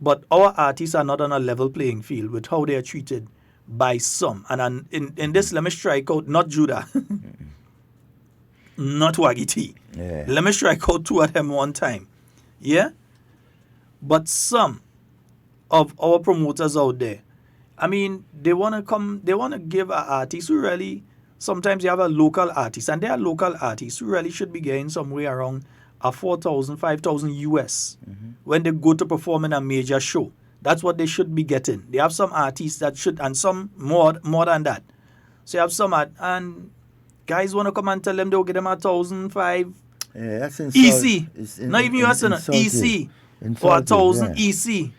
S2: But our artists are not on a level playing field with how they are treated by some. And in this, let me strike out, not Judah, not Waggy T.
S3: Yeah.
S2: Let me strike out two of them one time. Yeah? But some of our promoters out there, I mean, they want to give an artist who really, sometimes you have a local artist, and there are local artists who really should be getting somewhere around a 4,000, 5,000 US when they go to perform in a major show. That's what they should be getting. They have some artists that should, and some more than that. So you have some and guys want to come and tell them they'll get them 1,500.
S3: Yeah, that's
S2: EC. Not even US, EC. Or 1,000 EC.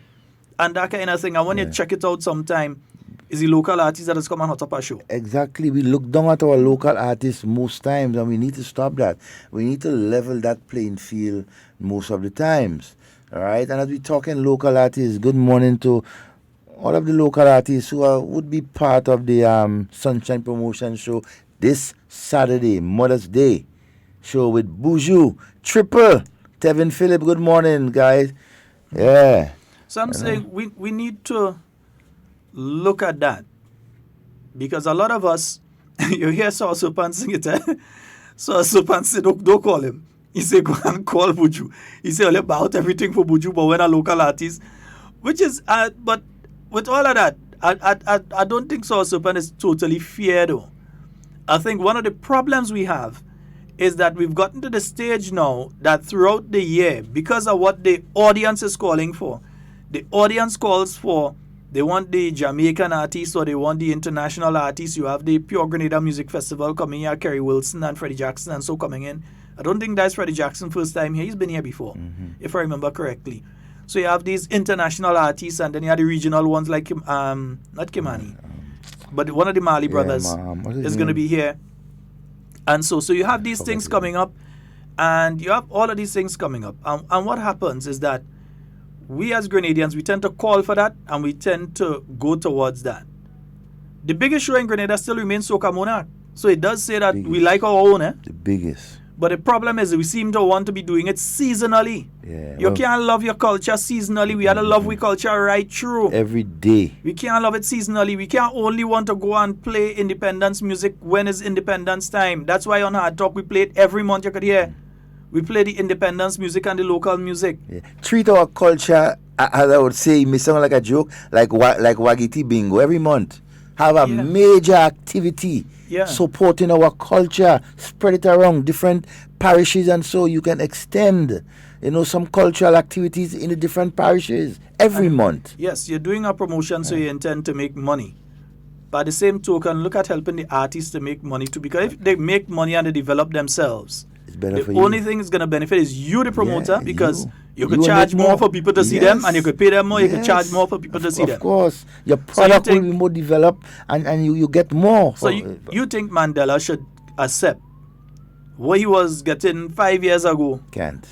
S2: And that kind of thing. And when you check it out sometime, is the local artist that has come and hot up a show.
S3: Exactly. We look down at our local artists most times, and we need to stop that. We need to level that playing field most of the times. All right? And as we're talking local artists, good morning to all of the local artists who would be part of the Sunshine Promotion Show this Saturday, Mother's Day show with Boujou, Triple, Tevin Phillip. Good morning, guys. Yeah.
S2: So I'm saying we need to look at that, because a lot of us, you hear Saw Supan sing it, Saw Supan say, don't call him. He say, go and call Buju. He say all about everything for Buju, but when a local artist, which is, but with all of that, I don't think Saw Supan is totally fair though. I think one of the problems we have is that we've gotten to the stage now that throughout the year, because of what the audience is calling for, the audience calls for, they want the Jamaican artists or they want the international artists. You have the Pure Grenada Music Festival coming here, Kerry Wilson and Freddie Jackson and so coming in. I don't think that's Freddie Jackson's first time here. He's been here before, if I remember correctly. So you have these international artists, and then you have the regional ones like, not Kimani, but one of the Mali brothers is going to be here. And so you have these things coming up, and you have all of these things coming up. And what happens is that we as Grenadians, we tend to call for that, and we tend to go towards that. The biggest show in Grenada still remains Soca Monarch. So it does say that we like our own.
S3: The biggest.
S2: But the problem is we seem to want to be doing it seasonally.
S3: Yeah,
S2: you can't love your culture seasonally. We had to love our culture right through.
S3: Every day.
S2: We can't love it seasonally. We can't only want to go and play independence music when it's independence time. That's why on Hard Talk we play it every month. You could hear. We play the independence music and the local music. Yeah.
S3: Treat our culture, as I would say, it may sound like a joke, like Wagiti Bingo. Every month, have a major activity supporting our culture. Spread it around different parishes, and so you can extend, some cultural activities in the different parishes every month.
S2: Yes, you're doing a promotion, so you intend to make money. By the same token, look at helping the artists to make money too, because if they make money and they develop themselves, the only thing that's going to benefit is you, the promoter, because you could charge more for people to see them, and you could pay them more, you could charge more for people to see them.
S3: Of course. Your product will be more developed, and you get more.
S2: So you think Mandela should accept what he was getting 5 years ago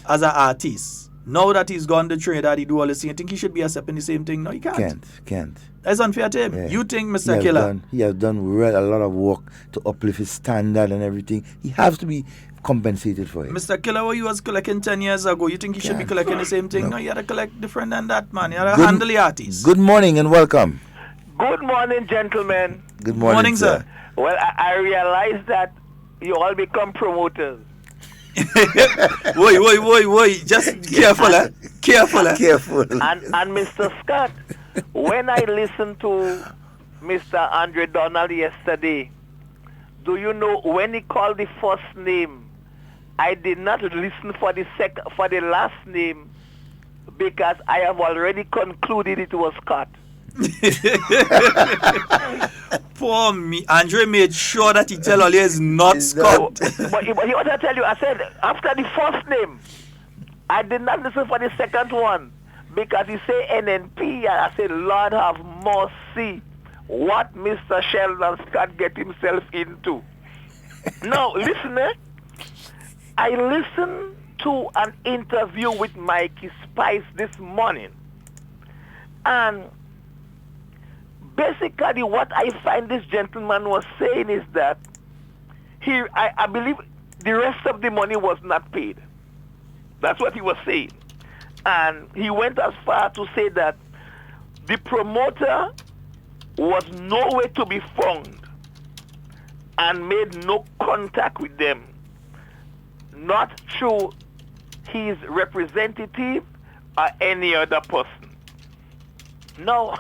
S2: as an artist? Now that he's gone to Trinidad, he do all this thing, you think he should be accepting the same thing? No, he can't.
S3: Can't.
S2: That's unfair to him. Yeah. You think, Mr. Killer?
S3: He has done a lot of work to uplift his standard and everything. He has to be compensated for it.
S2: Mr. Killer, what you was collecting 10 years ago, you think he should be collecting the same thing? No, you had to collect different than that, man. You had to handle the artists.
S3: Good morning and welcome.
S6: Good morning, gentlemen.
S3: Good morning, sir.
S6: Well, I realize that you all become promoters.
S2: Wait. Just careful, eh? Careful, eh?
S3: Careful.
S6: And Mr. Scott, when I listened to Mr. Andre Donald yesterday, do you know when he called the first name, I did not listen for the last name because I have already concluded it was Scott.
S2: Poor me. Andre made sure that he tell all is not Scott.
S6: But he want to tell you, I said, after the first name, I did not listen for the second one because he say NNP, and I said, Lord have mercy, what Mr. Sheldon Scott get himself into. Now, listen, I listened to an interview with Mikey Spice this morning, and basically what I find this gentleman was saying is that I believe the rest of the money was not paid. That's what he was saying. And he went as far to say that the promoter was nowhere to be found and made no contact with them, not through his representative or any other person. Now,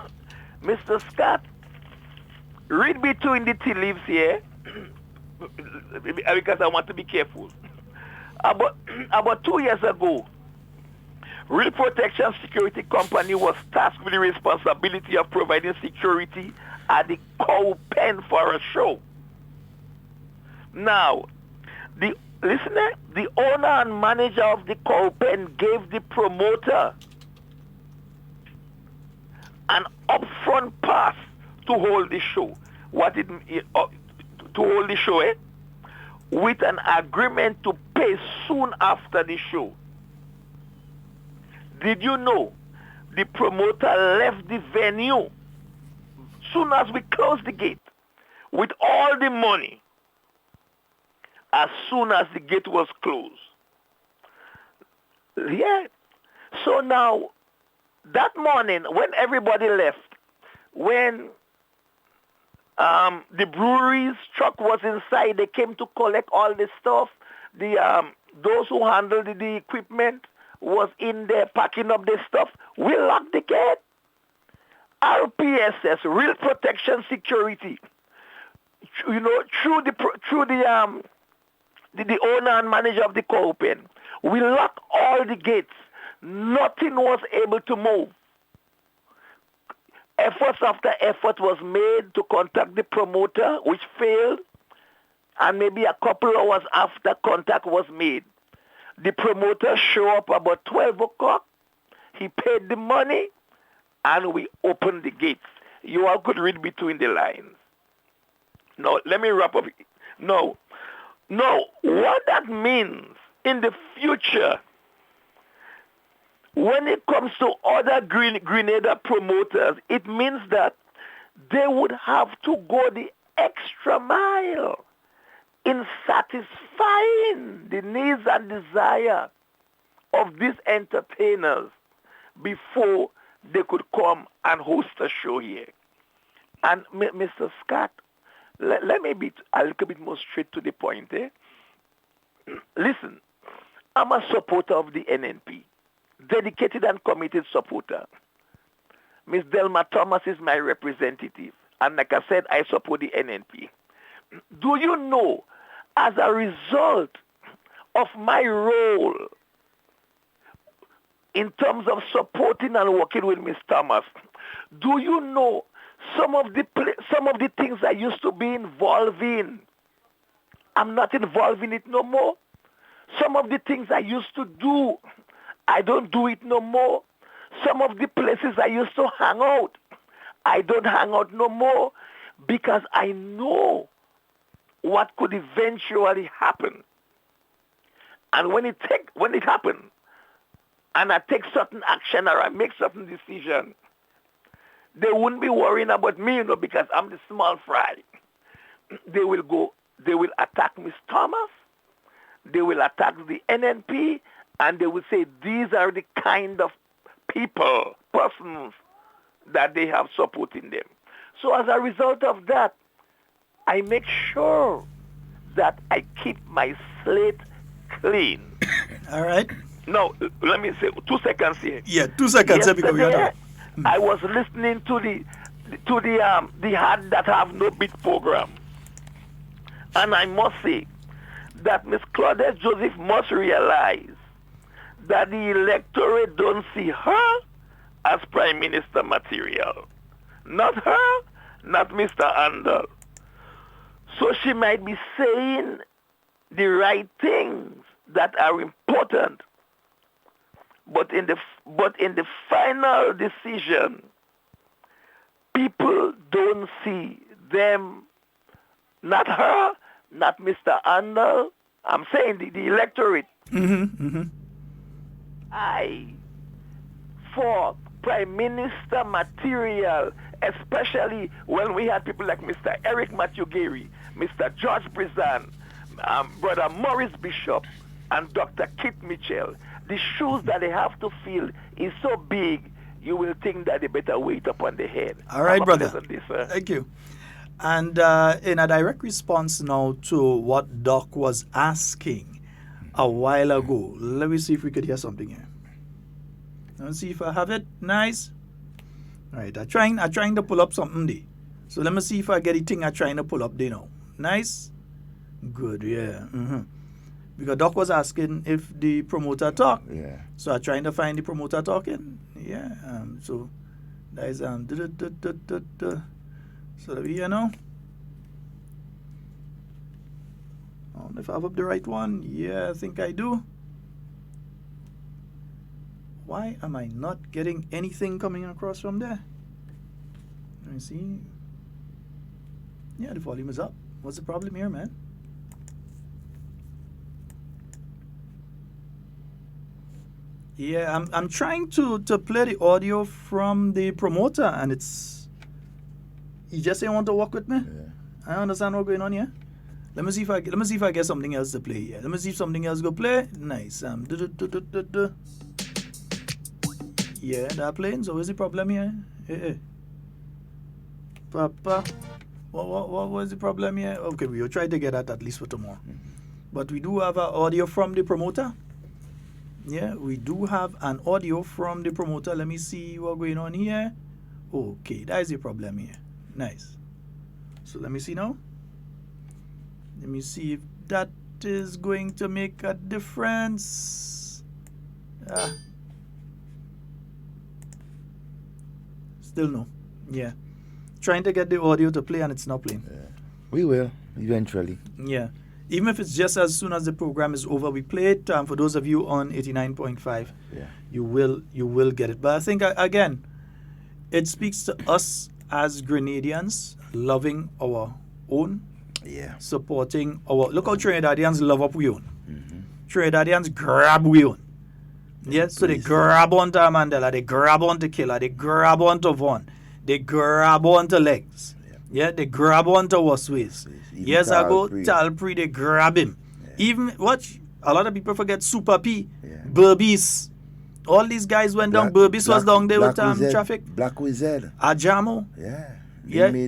S6: Mr. Scott, read between the tea leaves here, because I want to be careful. About 2 years ago, Real Protection Security Company was tasked with the responsibility of providing security at the cow pen for a show. Now, the owner and manager of the cow pen gave the promoter an upfront pass to hold the show. To hold the show, with an agreement to pay soon after the show. Did you know the promoter left the venue soon as we closed the gate with all the money as soon as the gate was closed? Yeah. So now, that morning, when everybody left, when the brewery's truck was inside, they came to collect all the stuff. Those who handled the equipment was in there packing up the stuff. We locked the gate. RPSS, Real Protection Security, through the owner and manager of the co-open, we locked all the gates. Nothing was able to move. Efforts after effort was made to contact the promoter, which failed, and maybe a couple hours after contact was made. The promoter showed up about 12 o'clock. He paid the money, and we opened the gates. You all could read between the lines. Now, let me wrap up. No, what that means in the future, when it comes to other Grenada promoters, it means that they would have to go the extra mile in satisfying the needs and desire of these entertainers before they could come and host a show here. And Mr. Scott, let me be a little bit more straight to the point. Listen, I'm a supporter of the NNP. Dedicated and committed supporter. Ms. Delma Thomas is my representative. And like I said, I support the NNP. Do you know, as a result of my role in terms of supporting and working with Ms. Thomas, do you know some of the things I used to be involved in, I'm not involved in it no more. Some of the things I used to do, I don't do it no more. Some of the places I used to hang out, I don't hang out no more because I know what could eventually happen. And when it happens, and I take certain action or I make certain decision, they wouldn't be worrying about me, because I'm the small fry. They will attack Miss Thomas, they will attack the NNP, and they will say these are the kind of persons that they have supporting them. So as a result of that, I make sure that I keep my slate clean.
S2: All right.
S6: Now, let me say 2 seconds here.
S2: Yeah, 2 seconds. Because we are
S6: Yesterday,
S2: done.
S6: I was listening to the Heart That Have No Beat program, and I must say that Miss Claudette Joseph must realize that the electorate don't see her as Prime Minister material. Not her, not Mr. Handel. So she might be saying the right things that are important, but in the final decision, people don't see them, not her, not Mr. Handel. I'm saying the electorate. For Prime Minister material, especially when we had people like Mr. Eric Matthew Gary, Mr. George Brizan, Brother Maurice Bishop, and Dr. Kit Mitchell. The shoes that they have to fill is so big, you will think that they better wait upon the head.
S2: All right, brother.
S6: This,
S2: Thank you. And in a direct response now to what Doc was asking a while ago, let me see if we could hear something here. Let's see if I have it. Nice. All right, I'm trying to pull up something there. So let me see if I get the thing I'm trying to pull up there now. Nice. Good, yeah. Because Doc was asking if the promoter talk.
S3: Yeah.
S2: So I'm trying to find the promoter talking. Yeah. So that is So let me hear now. I don't know if I have up the right one. Yeah, I think I do. Why am I not getting anything coming across from there? Let me see. Yeah, the volume is up. What's the problem here, man? Yeah, I'm trying to play the audio from the promoter, and it's... You just say you want to work with me?
S3: Yeah.
S2: I understand what's going on here. Let me see if I get something else to play here. Let me see if something else go play. Nice. Yeah, that playing. So what's the problem here? Hey. Papa, what was the problem here? Okay, we'll try to get that at least for tomorrow. But we do have an audio from the promoter. Yeah, we do have an audio from the promoter. Let me see what's going on here. Okay, that is the problem here. Nice. So let me see now. Let me see if that is going to make a difference. Still no. Yeah. Trying to get the audio to play and it's not playing.
S3: Yeah. We will, eventually.
S2: Yeah. Even if it's just as soon as the program is over, we play it. For those of you on 89.5,
S3: yeah, you
S2: will get it. But I think, again, it speaks to us as Grenadians loving our own, supporting our... Look how Trinidadians love up we own. Trinidadians grab we own. Yes, so they grab onto Mandela, they grab onto Killer, they grab onto Vaughan, they grab onto Legs. Yeah, they grab onto Wasways. Years ago, Talpree, they grab him. Yeah. Even, watch, a lot of people forget Super P, Burbies. All these guys went down. Burbies was down there with traffic.
S3: Black Wizard.
S2: Ajamo.
S3: Yeah.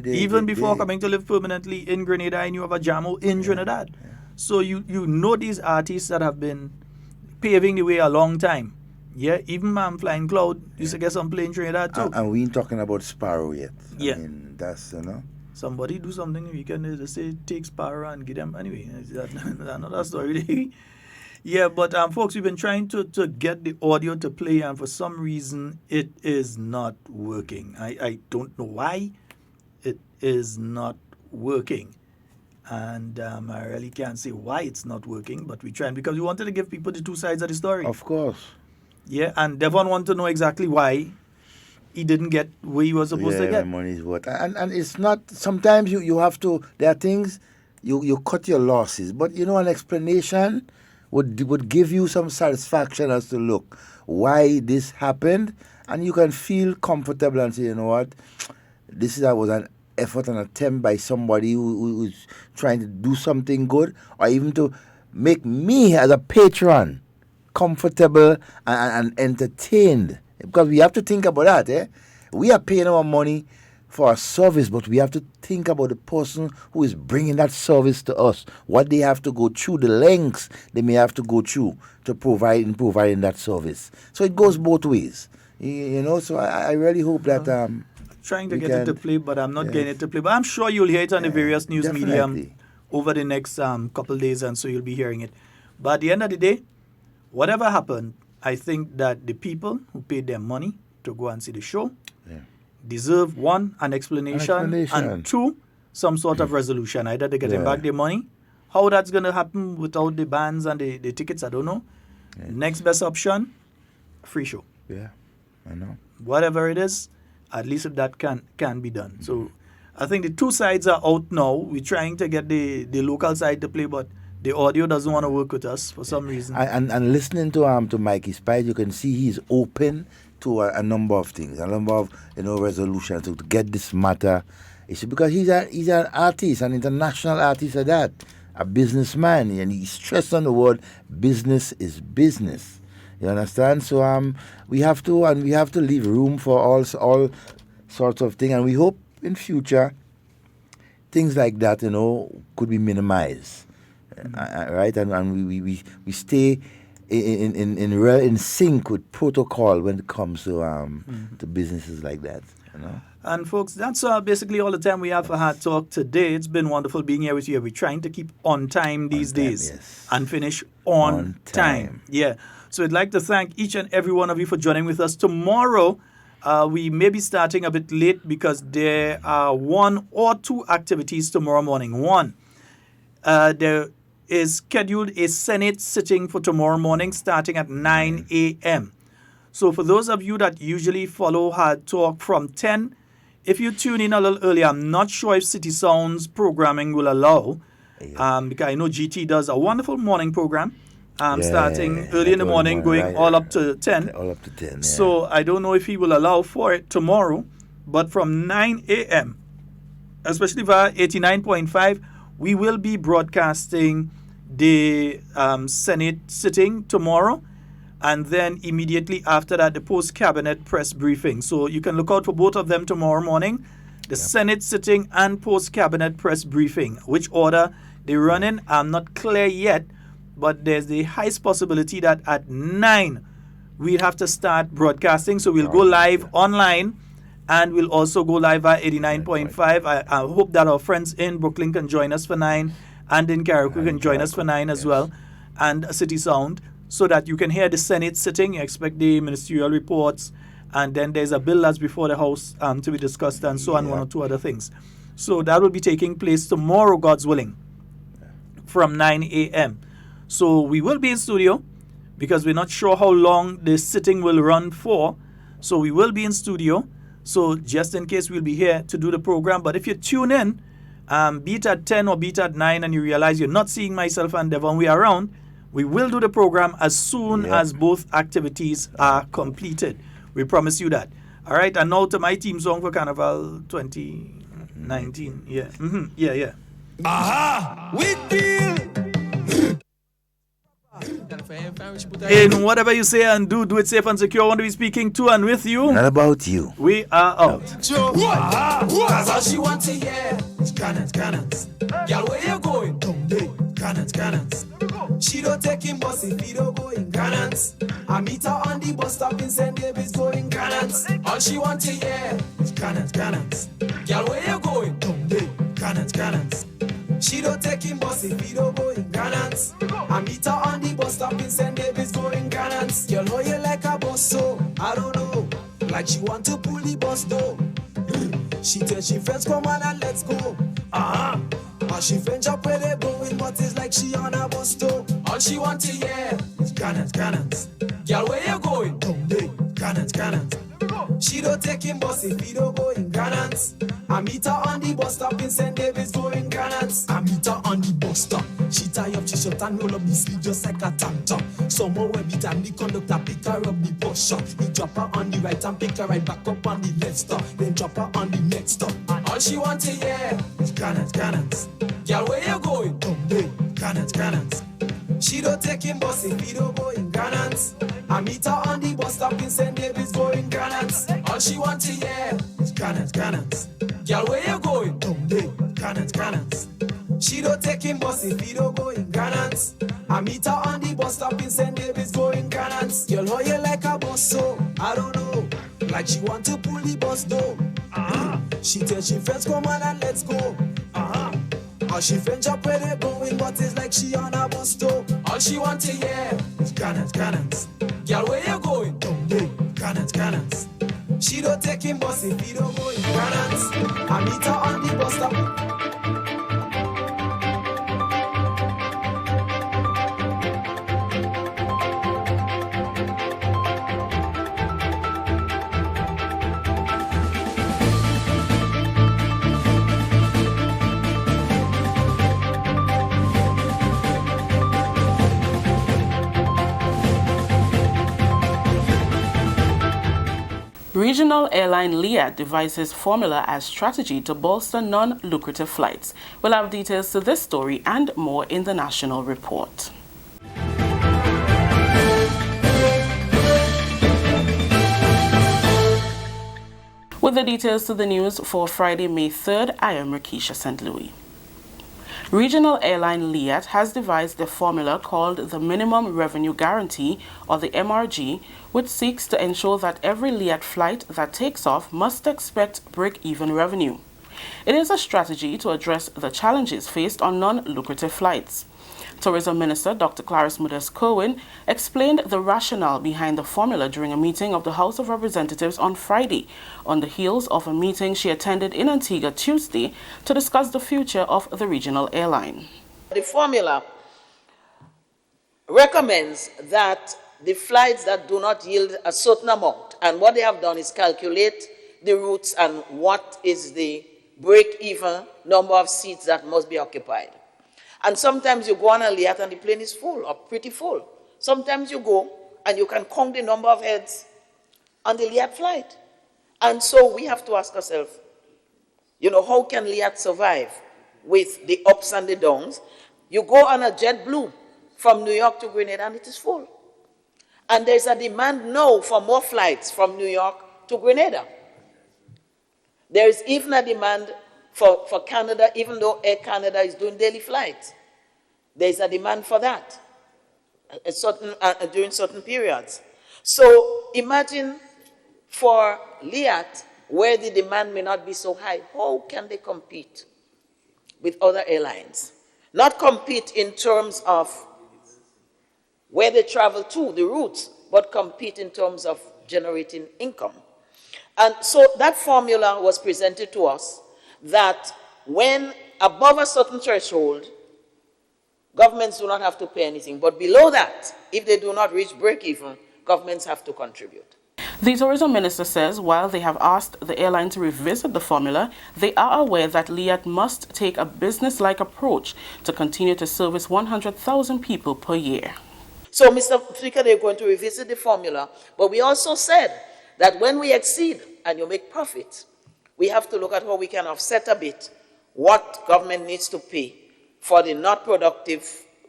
S2: Even before coming to live permanently in Grenada, I knew of Ajamo in Trinidad. Yeah. So you know these artists that have been paving the way a long time. Yeah, even Flying Cloud used to get some play in Trinidad too.
S3: And we ain't talking about Sparrow yet.
S2: Yeah.
S3: I mean, that's,
S2: Somebody do something, we can just say take Sparrow and get them. Anyway, that's another story. Yeah, but folks, we've been trying to get the audio to play, and for some reason, it is not working. I don't know why it is not working. And I really can't say why it's not working, but we try, because we wanted to give people the two sides of the story.
S3: Of course.
S2: Yeah, and Devon wanted to know exactly why he didn't get where he was supposed to get.
S3: My money's worth. And it's not, sometimes you have to, there are things, you cut your losses. But, an explanation would give you some satisfaction as to look why this happened, and you can feel comfortable and say, you know what, this was an effort and attempt by somebody who's trying to do something good, or even to make me as a patron comfortable and entertained. Because we have to think about that. We are paying our money for a service, but we have to think about the person who is bringing that service to us, what they have to go through, the lengths they may have to go through to providing that service. So it goes both ways, you know. So I really hope that
S2: trying to get it to play, but I'm not getting it to play. But I'm sure you'll hear it on the various news media over the next couple days, and so you'll be hearing it. But at the end of the day, whatever happened, I think that the people who paid their money to go and see the show deserve, one, an explanation, and two, some sort of resolution. Either they're getting back their money. How that's going to happen without the bands and the tickets, I don't know. Next best option, free show.
S3: Yeah, I know.
S2: Whatever it is, at least if that can be done. So I think the two sides are out now. We're trying to get the local side to play, but the audio doesn't want to work with us for some reason.
S3: And listening to Mikey Spice, you can see he's open to a number of things, a number of resolutions to get this matter. It's because he's an artist, an international artist at that, a businessman, and he stressed on the word business is business. You understand? So we have to leave room for all sorts of things, and we hope in future things like that could be minimized. Right, and we stay in sync with protocol when it comes to businesses like that.
S2: And folks, that's basically all the time we have for Hard Talk today. It's been wonderful being here with you. We're trying to keep on time these days and finish on time. Yeah. So I'd like to thank each and every one of you for joining with us. Tomorrow, we may be starting a bit late because there are one or two activities tomorrow morning. One, there is scheduled a Senate sitting for tomorrow morning starting at 9 a.m. So for those of you that usually follow Hard Talk from 10, if you tune in a little early, I'm not sure if City Sound's programming will allow, because I know GT does a wonderful morning program, starting early in the morning, going all up to 10.
S3: All up to 10, yeah.
S2: So I don't know if he will allow for it tomorrow, but from 9 a.m., especially via 89.5, we will be broadcasting the Senate sitting tomorrow, and then immediately after that, the post-cabinet press briefing. So you can look out for both of them tomorrow morning, the Senate sitting and post-cabinet press briefing. Which order they run in, I'm not clear yet, but there's the highest possibility that at 9, we'll have to start broadcasting. So we'll go live online, and we'll also go live at 89.5. I hope that our friends in Brooklyn can join us for 9, and in Carriacou can join us for 9 as well, and City Sound, so that you can hear the Senate sitting. You expect the ministerial reports, and then there's a bill that's before the House to be discussed, and so on, one or two other things. So that will be taking place tomorrow, God's willing, from 9 a.m. So we will be in studio, because we're not sure how long the sitting will run for. So we will be in studio. So just in case, we'll be here to do the program. But if you tune in, be it at 10 or be it at 9, and you realize you're not seeing myself and Devon, we are around, we will do the program as soon as both activities are completed. We promise you that. All right, and now to my team song for Carnival 2019. Yeah. Yeah.
S1: Aha! With deal!
S2: In whatever you say and do it safe and secure. I want to be speaking to and with you.
S3: Not about you.
S2: We are out.
S1: Joe, cause all she wants to hear is cannons. Girl, where you going? Down there. Cannons. She don't take him bus if he don't go in cannons. I meet her on the bus stop in St. David's going cannons. All she wants to hear is cannons. Girl, where you going? Down there. Cannons. She don't take him bus if he don't go in cannons. I meet her on the bus stop in St. David's going cannons. Girl, how you like a bus so? I don't know. Like she want to pull the bus though. She tell she friends come on and let's go. Or she friends up where they going, but it's like she on a bus too. All she want to hear is cannons. Girl, where you going? Down there. Cannons. She don't take him bus if he don't go in cannons. I meet her on the bus stop in St. David's going cannons. I meet her on the bus stop. She tie up, she shut and roll up the sleeve just like a tank top. Somewhere where beat and the conductor pick her up the bus shop. He drop her on the right and pick her right back up on the left stop. Then drop her on the next stop. And all she want to hear is cannons. Girl, where you going? Down there. Cannons. She don't take him bus if he don't go in cannons. I meet her on the bus stop in St. David's going cannons. All she want to hear is cannons, cannons. Girl, where you going? Down there, cannons, cannons. She don't take him bus if he don't go in cannons. I meet her on the bus stop in St. David's going cannons. Girl, how you like a bus so? I don't know. Like she want to pull the bus though. She tell she friends come on and let's go. Or she friends up where they going, but it's like she on a bus though. All she want to hear is cannons, cannons. Girl, where you going? Down there, cannons, cannons. She don't take him bus if he don't go in cannons. I meet her on the bus stop.
S7: Regional airline Liat devises formula as strategy to bolster non-lucrative flights. We'll have details to this story and more in the national report. With the details to the news for Friday, May 3rd, I am Rakisha St. Louis. Regional airline Liat has devised a formula called the Minimum Revenue Guarantee, or the MRG, which seeks to ensure that every Liat flight that takes off must expect break-even revenue. It is a strategy to address the challenges faced on non-lucrative flights. Tourism Minister Dr. Clarice Modest-Kerwin explained the rationale behind the formula during a meeting of the House of Representatives on Friday, on the heels of a meeting she attended in Antigua Tuesday to discuss the future of the regional airline.
S8: The formula recommends that the flights that do not yield a certain amount, and what they have done is calculate the routes and what is the break-even number of seats that must be occupied. And sometimes you go on a Liat and the plane is full or pretty full. Sometimes you go and you can count the number of heads on the Liat flight. And so we have to ask ourselves, how can Liat survive with the ups and the downs? You go on a JetBlue from New York to Grenada and it is full. And there's a demand now for more flights from New York to Grenada. There is even a demand for Canada, even though Air Canada is doing daily flights. There's a demand for that during certain periods. So imagine for Liat, where the demand may not be so high, how can they compete with other airlines? Not compete in terms of where they travel to, the routes, but compete in terms of generating income. And so that formula was presented to us, that when above a certain threshold, governments do not have to pay anything. But below that, if they do not reach break-even, governments have to contribute.
S7: The tourism minister says while they have asked the airline to revisit the formula, they are aware that Liat must take a business-like approach to continue to service 100,000 people per year.
S8: So, Mr. Speaker, they're going to revisit the formula. But we also said that when we exceed and you make profits, we have to look at how we can offset a bit what government needs to pay for the not productive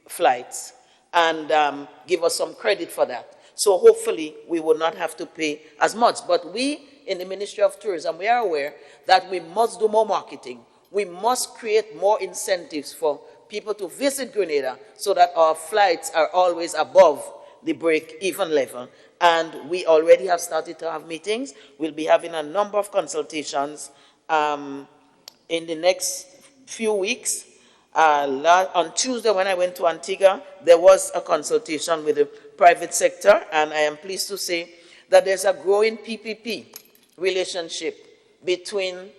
S8: flights and give us some credit for that. So hopefully we will not have to pay as much. But we in the Ministry of Tourism, we are aware that we must do more marketing. We must create more incentives for people to visit Grenada so that our flights are always above the break-even level. And we already have started to have meetings. We'll be having a number of consultations in the next few weeks. On Tuesday, when I went to Antigua, there was a consultation with the private sector, and I am pleased to say that there's a growing PPP relationship between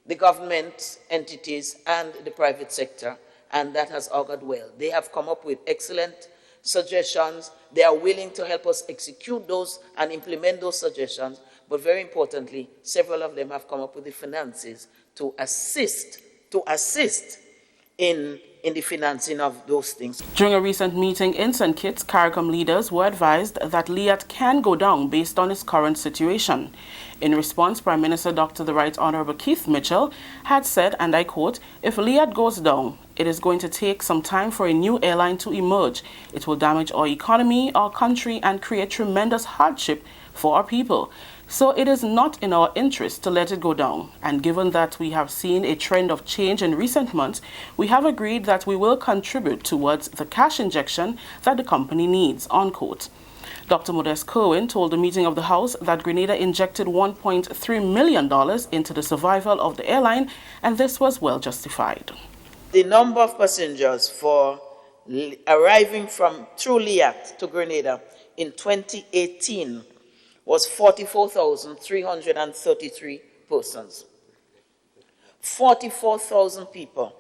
S8: the government entities and the private sector, and that has augured well. They have come up with excellent suggestions. They are willing to help us execute those and implement those suggestions, but very importantly, several of them have come up with the finances to assist in the financing of those things.
S7: During a recent meeting in St. Kitts, CARICOM leaders were advised that Liat can go down based on its current situation. In response, Prime Minister Dr. The Right Honorable Keith Mitchell had said, and I quote, "If Liat goes down, it is going to take some time for a new airline to emerge. It will damage our economy, our country, and create tremendous hardship for our people. So it is not in our interest to let it go down. And given that we have seen a trend of change in recent months, we have agreed that we will contribute towards the cash injection that the company needs, unquote. Dr. Modest Kerwin told the meeting of the House that Grenada injected $1.3 million into the survival of the airline, and this was well justified.
S8: The number of passengers for arriving through Liat to Grenada in 2018 was 44,333 persons. 44,000 people,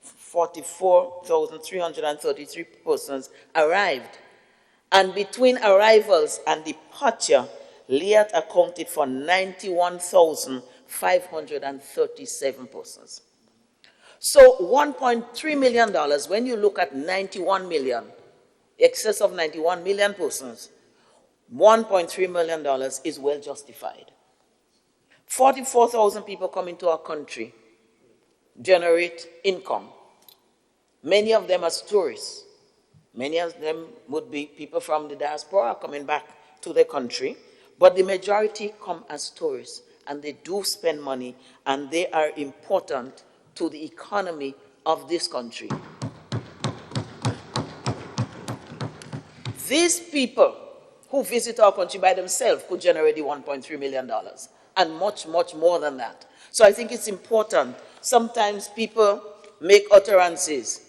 S8: 44,333 persons arrived. And between arrivals and departure, Liat accounted for 91,537 persons. So $1.3 million, when you look at 91 million, excess of 91 million persons, $1.3 million is well justified. 44,000 people come into our country, generate income. Many of them as tourists. Many of them would be people from the diaspora coming back to their country, but the majority come as tourists, and they do spend money, and they are important to the economy of this country. These people who visit our country by themselves could generate the $1.3 million, and much, much more than that. So I think it's important. Sometimes people make utterances.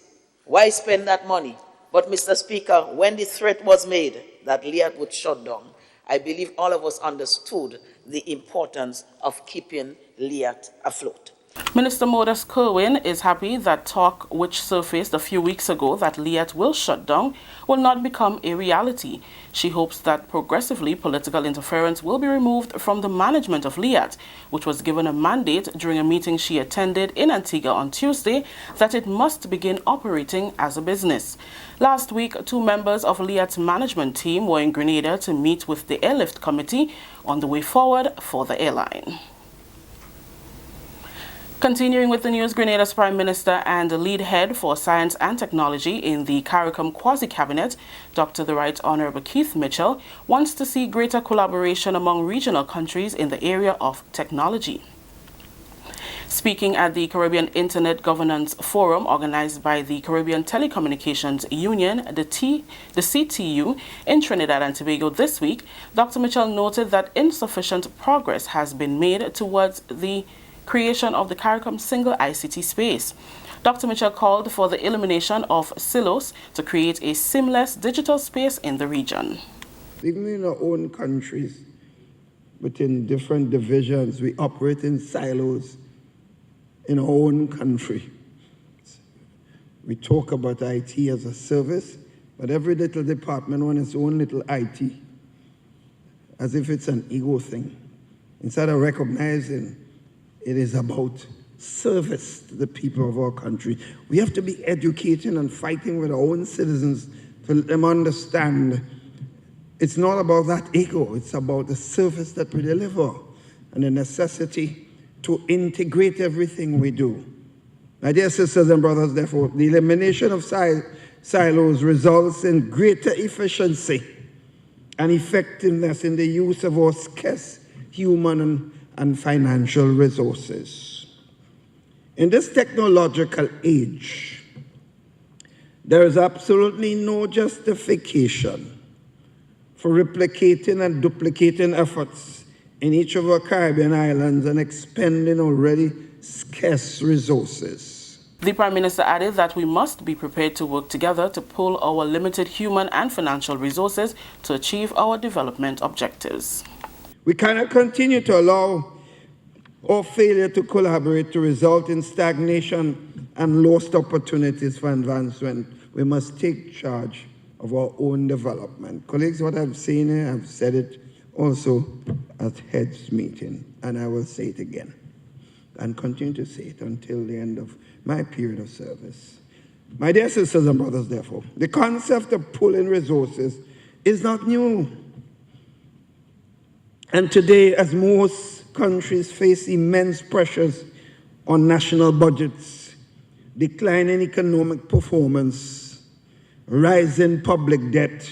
S8: Why spend that money? But, Mr. Speaker, when the threat was made that Liat would shut down, I believe all of us understood the importance of keeping Liat afloat.
S7: Minister Modest Kerwin is happy that talk which surfaced a few weeks ago that Liat will shut down will not become a reality. She hopes that progressively political interference will be removed from the management of Liat, which was given a mandate during a meeting she attended in Antigua on Tuesday that it must begin operating as a business. Last week, 2 members of Liat's management team were in Grenada to meet with the Airlift Committee on the way forward for the airline. Continuing with the news, Grenada's Prime Minister and the lead head for science and technology in the Carriacou quasi-cabinet, Dr. the Right Honorable Keith Mitchell, wants to see greater collaboration among regional countries in the area of technology. Speaking at the Caribbean Internet Governance Forum organized by the Caribbean Telecommunications Union, the CTU, in Trinidad and Tobago this week, Dr. Mitchell noted that insufficient progress has been made towards the creation of the CARICOM single ICT space. Dr. Mitchell called for the elimination of silos to create a seamless digital space in the region.
S9: Even in our own countries, within different divisions, we operate in silos in our own country. We talk about IT as a service, but every little department wants its own little IT, as if it's an ego thing. Instead of recognizing it is about service to the people of our country. We have to be educating and fighting with our own citizens to let them understand it's not about that ego, it's about the service that we deliver and the necessity to integrate everything we do. My dear sisters and brothers, therefore, the elimination of silos results in greater efficiency and effectiveness in the use of our scarce human and financial resources. In this technological age, there is absolutely no justification for replicating and duplicating efforts in each of our Caribbean islands and expending already scarce resources.
S7: The Prime Minister added that we must be prepared to work together to pool our limited human and financial resources to achieve our development objectives.
S9: We cannot continue to allow our failure to collaborate to result in stagnation and lost opportunities for advancement. We must take charge of our own development. Colleagues, what I've seen here, I've said it also at Heads meeting, and I will say it again, and continue to say it until the end of my period of service. My dear sisters and brothers, therefore, the concept of pooling resources is not new. And today, as most countries face immense pressures on national budgets, declining economic performance, rising public debt,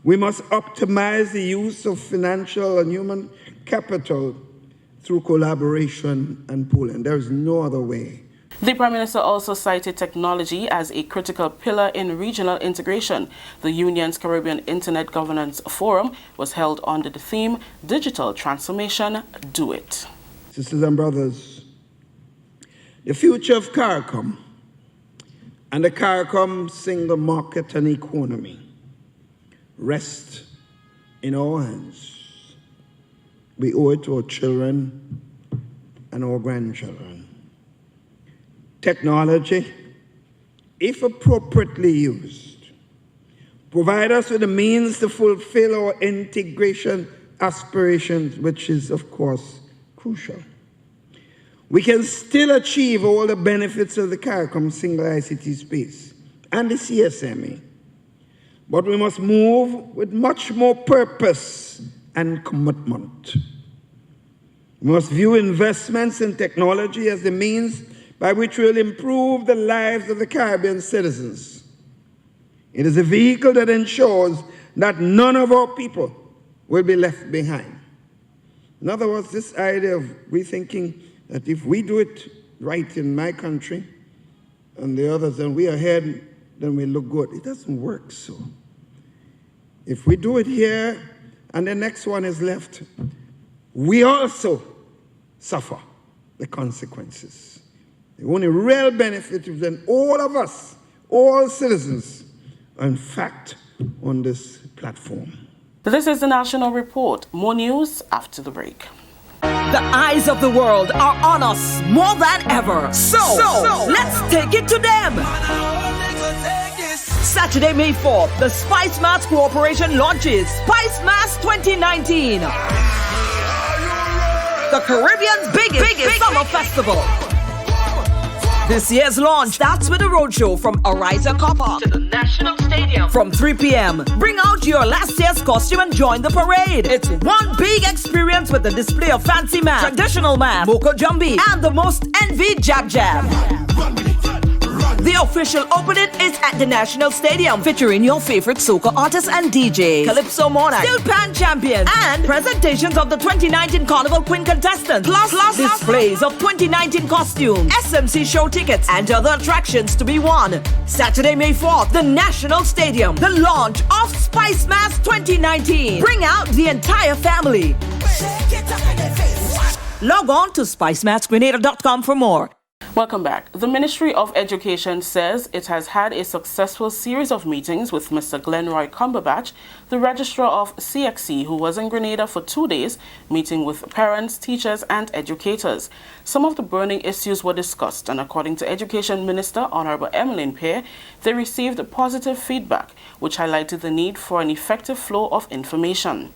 S9: we must optimize the use of financial and human capital through collaboration and pooling. There is no other way.
S7: The Prime Minister also cited technology as a critical pillar in regional integration. The Union's Caribbean Internet Governance Forum was held under the theme, Digital Transformation, Do It.
S9: Sisters and brothers, the future of CARICOM and the CARICOM single market and economy rest in our hands. We owe it to our children and our grandchildren. Technology, if appropriately used, provide us with the means to fulfill our integration aspirations, which is, of course, crucial. We can still achieve all the benefits of the CARICOM single ICT space and the CSME, but we must move with much more purpose and commitment. We must view investments in technology as the means by which we will improve the lives of the Caribbean citizens. It is a vehicle that ensures that none of our people will be left behind. In other words, this idea of rethinking that if we do it right in my country and the others, and we are ahead, then we look good. It doesn't work so. If we do it here and the next one is left, we also suffer the consequences. The only real benefit is when all of us, all citizens, are in fact on this platform.
S7: This is the National Report. More news after the break.
S10: The eyes of the world are on us more than ever. So let's take it to them. Saturday, May 4th, the Spice Mass Corporation launches Spice Mass 2019. The Caribbean's biggest summer festival. This year's launch starts with a roadshow from Ariza Copper to the National Stadium from 3 p.m. Bring out your last year's costume and join the parade. It's one big experience with a display of fancy mask, traditional mask, Moko Jumbi, and the most envied Jab Jab. The official opening is at the National Stadium, featuring your favorite soca artists and DJs, Calypso Monarch, Steel Pan champions, and presentations of the 2019 Carnival Queen contestants, plus displays of 2019 costumes, SMC show tickets, and other attractions to be won. Saturday, May 4th, the National Stadium, the launch of Spice Mass 2019. Bring out the entire family. Log on to spicemassgrenada.com for more.
S7: Welcome back. The Ministry of Education says it has had a successful series of meetings with Mr. Glenroy Cumberbatch, the Registrar of CXC, who was in Grenada for 2 days, meeting with parents, teachers, and educators. Some of the burning issues were discussed, and according to Education Minister Honorable Emmeline Pear, they received positive feedback, which highlighted the need for an effective flow of information.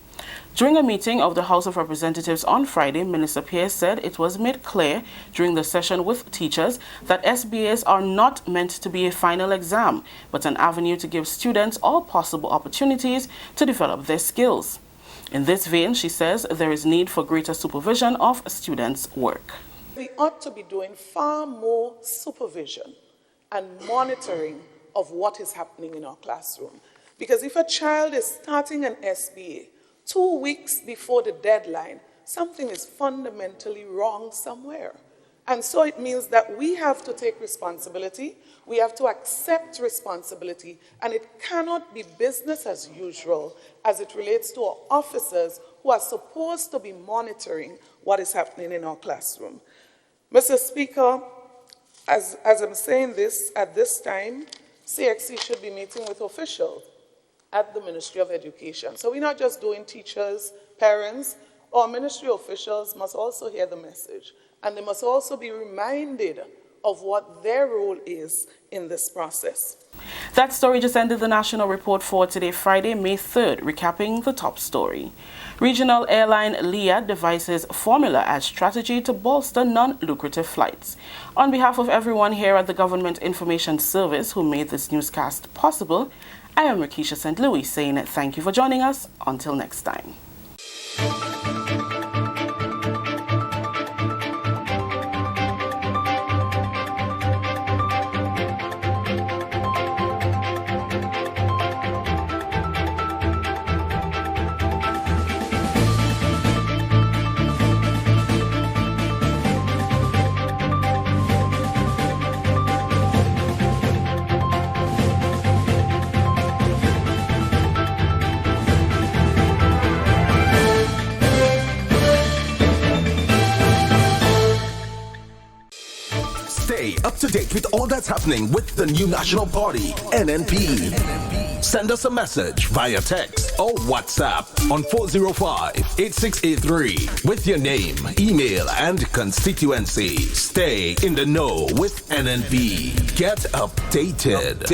S7: During a meeting of the House of Representatives on Friday, Minister Pearce said it was made clear during the session with teachers that SBAs are not meant to be a final exam, but an avenue to give students all possible opportunities to develop their skills. In this vein, she says there is need for greater supervision of students' work.
S11: We ought to be doing far more supervision and monitoring of what is happening in our classroom. Because if a child is starting an SBA 2 weeks before the deadline, something is fundamentally wrong somewhere. And so it means that we have to take responsibility, we have to accept responsibility, and it cannot be business as usual as it relates to our officers who are supposed to be monitoring what is happening in our classroom. Mr. Speaker, as I'm saying this, at this time, CXC should be meeting with officials at the Ministry of Education. So we're not just doing teachers, parents, our ministry officials must also hear the message. And they must also be reminded of what their role is in this process.
S7: That story just ended the National Report for today, Friday, May 3rd, recapping the top story. Regional airline LIA devises formula as strategy to bolster non-lucrative flights. On behalf of everyone here at the Government Information Service who made this newscast possible, I am Rakisha St. Louis saying thank you for joining us. Until next time.
S12: up to date with all that's happening with the new National Party, NNP. Send us a message via text or WhatsApp on 405-8683 with your name, email, and constituency. Stay in the know with NNP. Get updated.